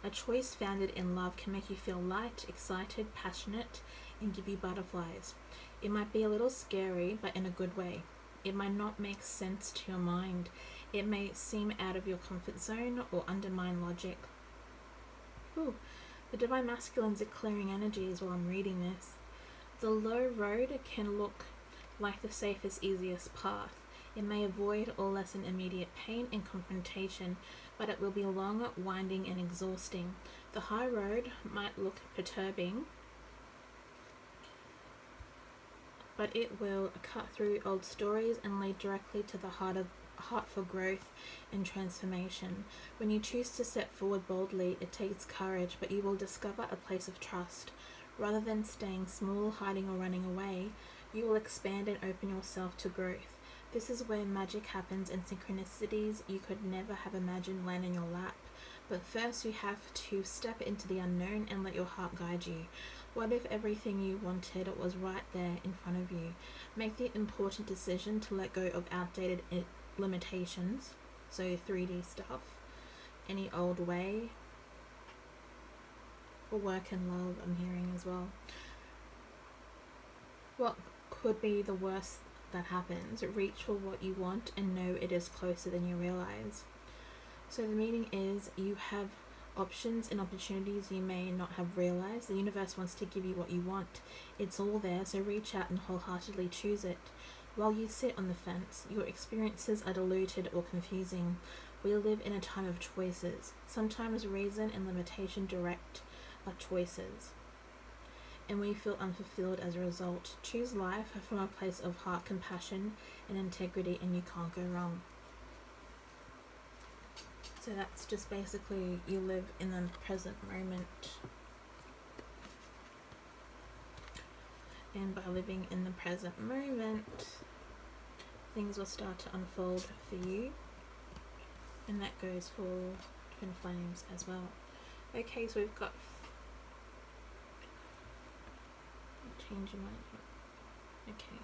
A choice founded in love can make you feel light, excited, passionate, and give you butterflies. It might be a little scary, but in a good way. It might not make sense to your mind. It may seem out of your comfort zone or undermine logic. Ooh, the Divine Masculines are clearing energies while I'm reading this. The low road can look like the safest, easiest path. It may avoid or lessen immediate pain and confrontation, but it will be long, winding, and exhausting. The high road might look perturbing, but it will cut through old stories and lead directly to the heart for growth and transformation. When you choose to step forward boldly, it takes courage, but you will discover a place of trust. Rather than staying small, hiding, or running away, you will expand and open yourself to growth. This is where magic happens and synchronicities you could never have imagined land in your lap. But first you have to step into the unknown and let your heart guide you. What if everything you wanted was right there in front of you? Make the important decision to let go of outdated limitations, so 3D stuff, any old way, for work and love, I'm hearing as well. What could be the worst that happens? Reach for what you want and know it is closer than you realize. So the meaning is you have options and opportunities you may not have realized. The universe wants to give you what you want. It's all there, so reach out and wholeheartedly choose it. While you sit on the fence, your experiences are diluted or confusing. We live in a time of choices. Sometimes reason and limitation direct our choices, and we feel unfulfilled as a result. Choose life from a place of heart, compassion, and integrity, and you can't go wrong. So that's just basically you live in the present moment. And by living in the present moment, things will start to unfold for you. And that goes for Twin Flames as well. Okay, so we've got change your mind. Okay.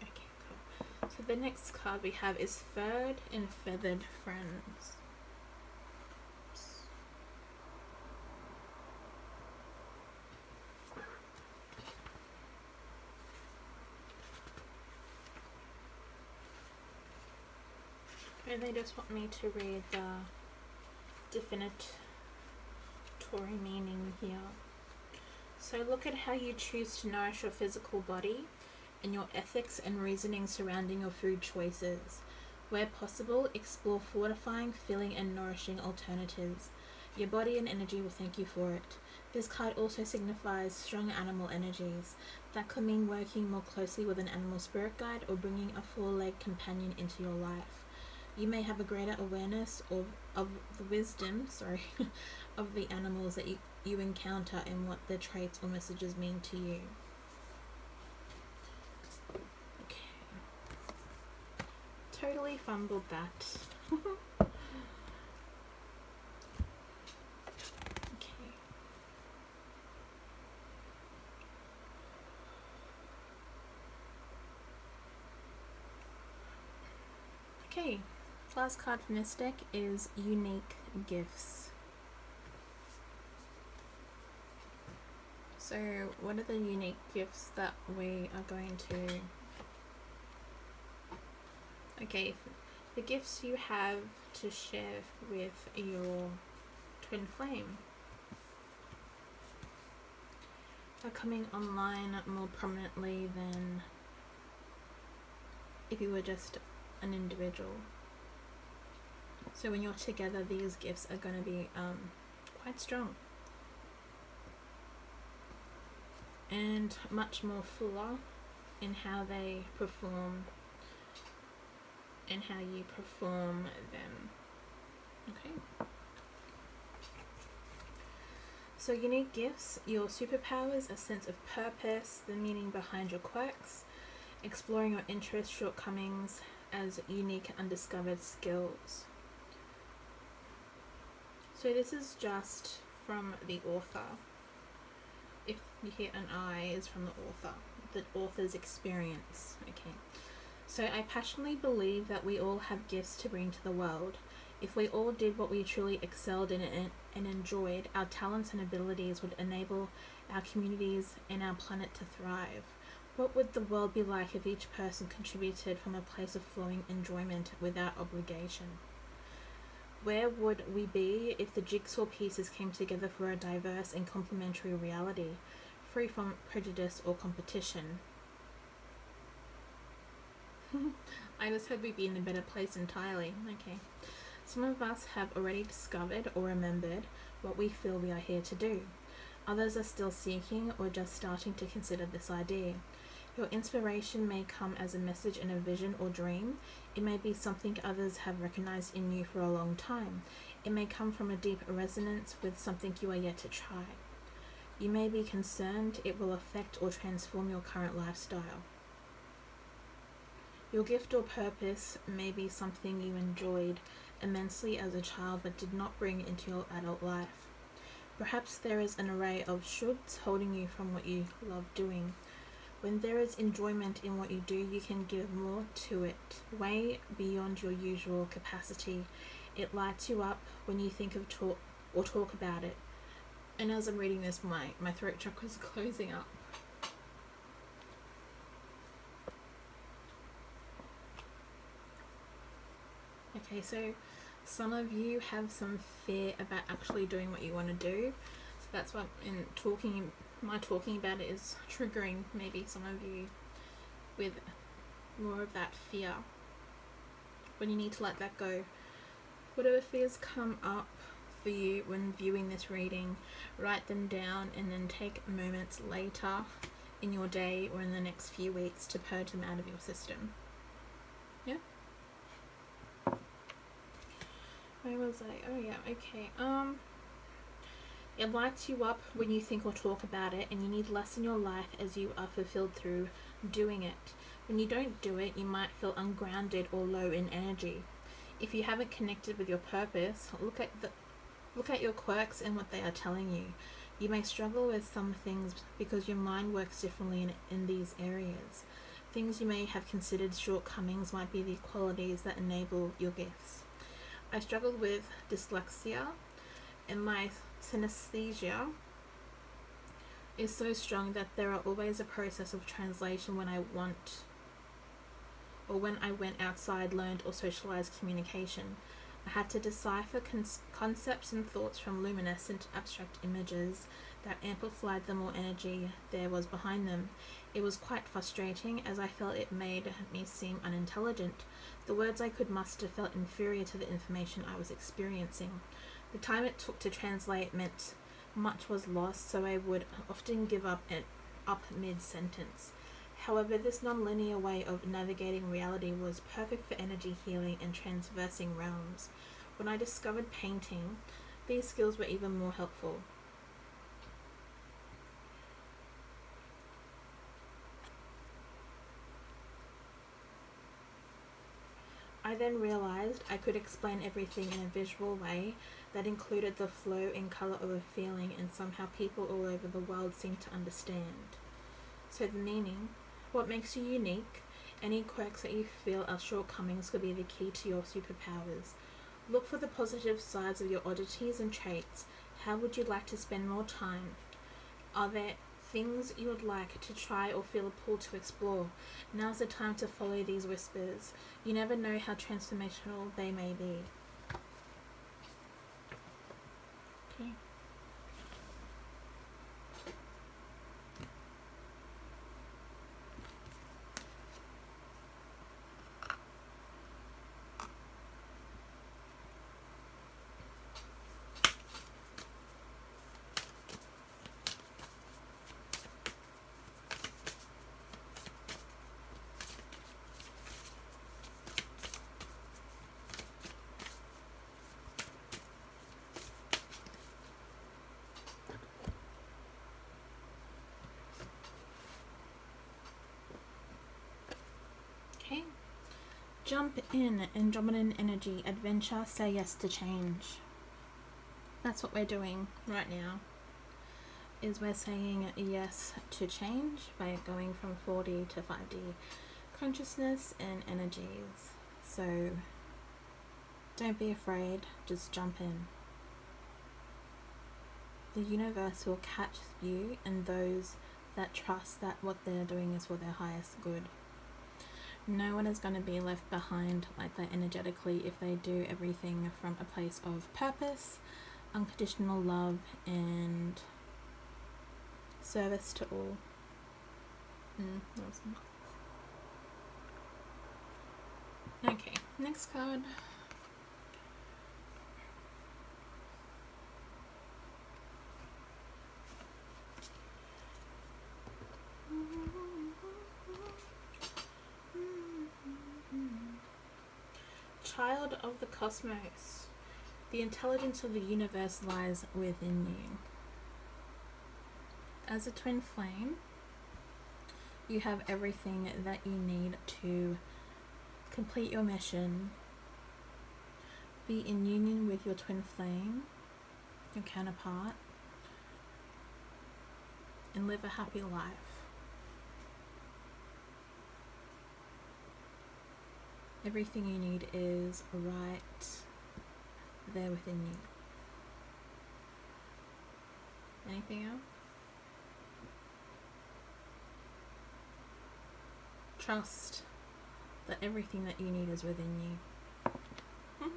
Okay, cool. So the next card we have is Furred and Feathered Friends. And they just want me to read the definitory meaning here. So look at how you choose to nourish your physical body and your ethics and reasoning surrounding your food choices. Where possible, explore fortifying, filling, and nourishing alternatives. Your body and energy will thank you for it. This card also signifies strong animal energies. That could mean working more closely with an animal spirit guide or bringing a four-legged companion into your life. You may have a greater awareness of the wisdom, of the animals that you encounter and what their traits or messages mean to you. Okay. Totally fumbled that. Okay, last card from this deck is Unique Gifts. So, what are the unique gifts that we are going to... Okay, the gifts you have to share with your twin flame are coming online more prominently than if you were just an individual. So when you're together, these gifts are going to be quite strong and much more fuller in how they perform and how you perform them. Okay. So unique gifts, your superpowers, a sense of purpose, the meaning behind your quirks, exploring your interests, shortcomings as unique undiscovered skills. So this is just from the author. If you hear an I, is from the author's experience. Okay. So I passionately believe that we all have gifts to bring to the world. If we all did what we truly excelled in and enjoyed, our talents and abilities would enable our communities and our planet to thrive. What would the world be like if each person contributed from a place of flowing enjoyment without obligation? Where would we be if the jigsaw pieces came together for a diverse and complementary reality, free from prejudice or competition? I just hope we'd be in a better place entirely. Okay. Some of us have already discovered or remembered what we feel we are here to do. Others are still seeking or just starting to consider this idea. Your inspiration may come as a message in a vision or dream. It may be something others have recognized in you for a long time. It may come from a deep resonance with something you are yet to try. You may be concerned it will affect or transform your current lifestyle. Your gift or purpose may be something you enjoyed immensely as a child but did not bring into your adult life. Perhaps there is an array of shoulds holding you from what you love doing. When there is enjoyment in what you do, you can give more to it, way beyond your usual capacity. It lights you up when you think of talk about it. And as I'm reading this, my throat chakra is closing up. Okay, so some of you have some fear about actually doing what you want to do. So that's what my talking about it is triggering maybe some of you with more of that fear. When you need to let that go. Whatever fears come up for you when viewing this reading, write them down and then take moments later in your day or in the next few weeks to purge them out of your system. Yeah? Where was I? Oh yeah, okay. It lights you up when you think or talk about it, and you need less in your life as you are fulfilled through doing it. When you don't do it, you might feel ungrounded or low in energy. If you haven't connected with your purpose, look at your quirks and what they are telling you. You may struggle with some things because your mind works differently in these areas. Things you may have considered shortcomings might be the qualities that enable your gifts. I struggled with dyslexia, and my synesthesia is so strong that there are always a process of translation when I went outside, learned or socialized communication. I had to decipher concepts and thoughts from luminescent abstract images that amplified the more energy there was behind them. It was quite frustrating as I felt it made me seem unintelligent. The words I could muster felt inferior to the information I was experiencing. The time it took to translate meant much was lost, so I would often give up mid-sentence. However, this non-linear way of navigating reality was perfect for energy healing and transversing realms. When I discovered painting, these skills were even more helpful. I then realized I could explain everything in a visual way that included the flow and color of a feeling, and somehow people all over the world seemed to understand. So the meaning, what makes you unique? Any quirks that you feel are shortcomings could be the key to your superpowers. Look for the positive sides of your oddities and traits. How would you like to spend more time? Are there things you would like to try or feel a pull to explore. Now's the time to follow these whispers. You never know how transformational they may be. Okay. Okay. Jump in, Andromedan energy, adventure, say yes to change. That's what we're doing right now. Is we're saying yes to change by going from 4D to 5D consciousness and energies. So don't be afraid, just jump in. The universe will catch you and those that trust that what they're doing is for their highest good. No one is going to be left behind like that energetically if they do everything from a place of purpose, unconditional love, and service to all. Okay, next card. Child of the cosmos. The intelligence of the universe lies within you. As a twin flame, you have everything that you need to complete your mission, be in union with your twin flame, your counterpart, and live a happy life. Everything you need is right there within you. Anything else? Trust that everything that you need is within you.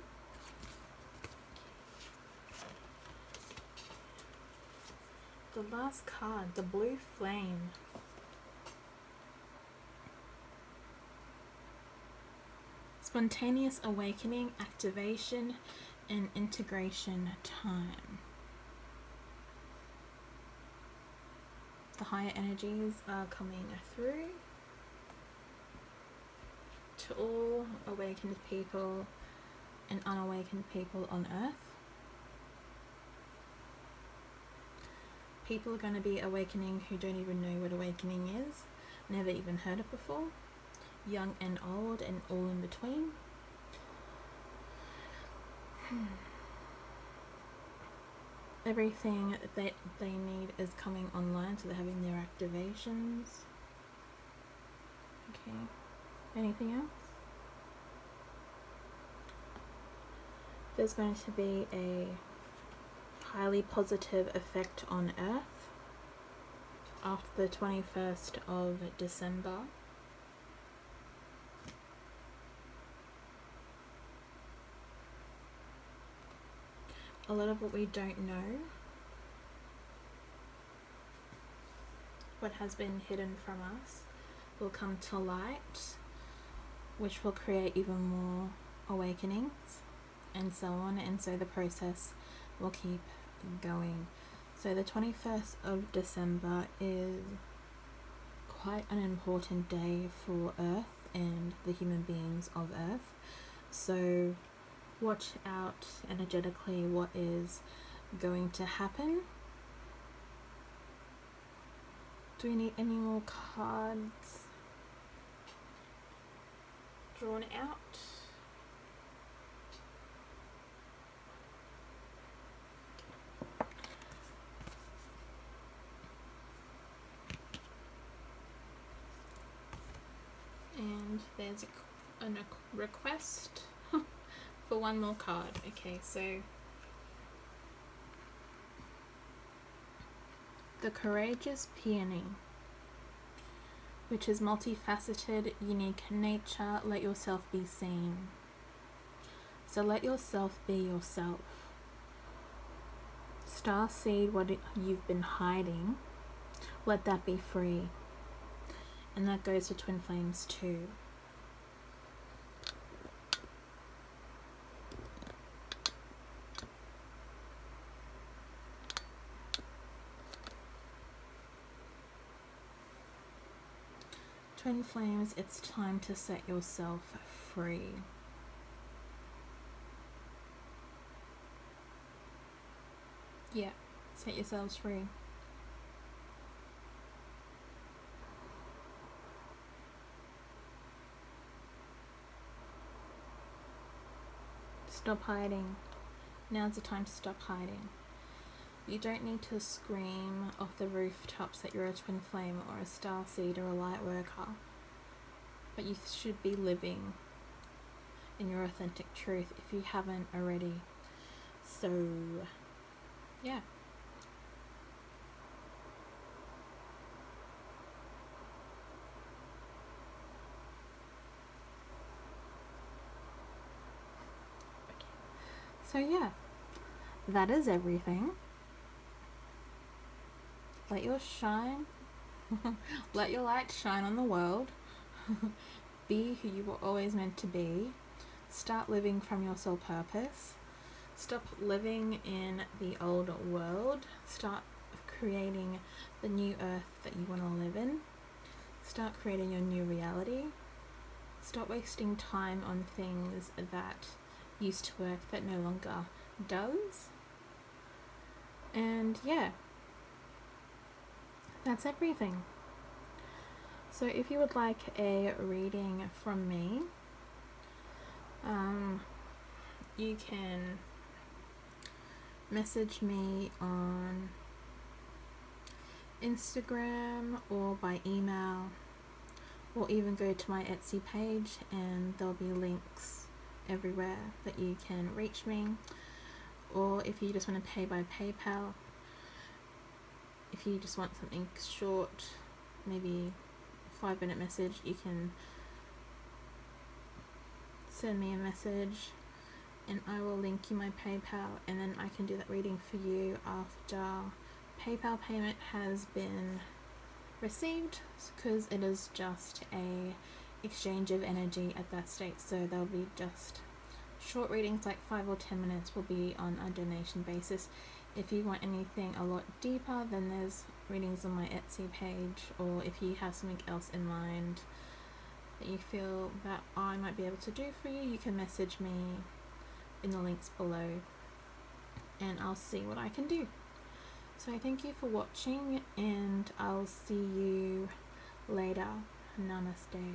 The last card, the blue flame. Spontaneous awakening, activation, and integration time. The higher energies are coming through to all awakened people and unawakened people on earth. People are going to be awakening who don't even know what awakening is, never even heard it before, young and old and all in between. Everything that they need is coming online, so they're having their activations. Okay, anything else? There's going to be a highly positive effect on Earth after the 21st of December. A lot of what we don't know, what has been hidden from us, will come to light, which will create even more awakenings and so on, and so the process will keep going. So the 21st of December is quite an important day for Earth and the human beings of Earth. So watch out energetically what is going to happen. Do we need any more cards drawn out? And there's a request for one more card. Okay, so The courageous peony, which is multifaceted, unique nature. Let yourself be seen. So let yourself be yourself. Starseed, what you've been hiding, let that be free. And that goes for twin flames too. Twin flames, it's time to set yourself free. Yeah, set yourselves free. Stop hiding. Now's the time to stop hiding. You don't need to scream off the rooftops that you're a twin flame or a starseed or a light worker, but you should be living in your authentic truth if you haven't already. So, yeah. So yeah, that is everything. Let your shine, let your light shine on the world. Be who you were always meant to be. Start living from your soul purpose. Stop living in the old world. Start creating the new earth that you want to live in. Start creating your new reality. Stop wasting time on things that used to work that no longer does. And yeah, that's everything. So if you would like a reading from me, you can message me on Instagram or by email, or even go to my Etsy page and there'll be links everywhere that you can reach me. Or if you just want to pay by PayPal, if you just want something short, maybe 5-minute message, you can send me a message and I will link you my PayPal, and then I can do that reading for you after PayPal payment has been received, because it is just a exchange of energy at that state. So there'll be just short readings, like 5 or 10 minutes, will be on a donation basis. If you want anything a lot deeper, then there's readings on my Etsy page, or if you have something else in mind that you feel that I might be able to do for you, you can message me in the links below and I'll see what I can do. So thank you for watching, and I'll see you later. Namaste.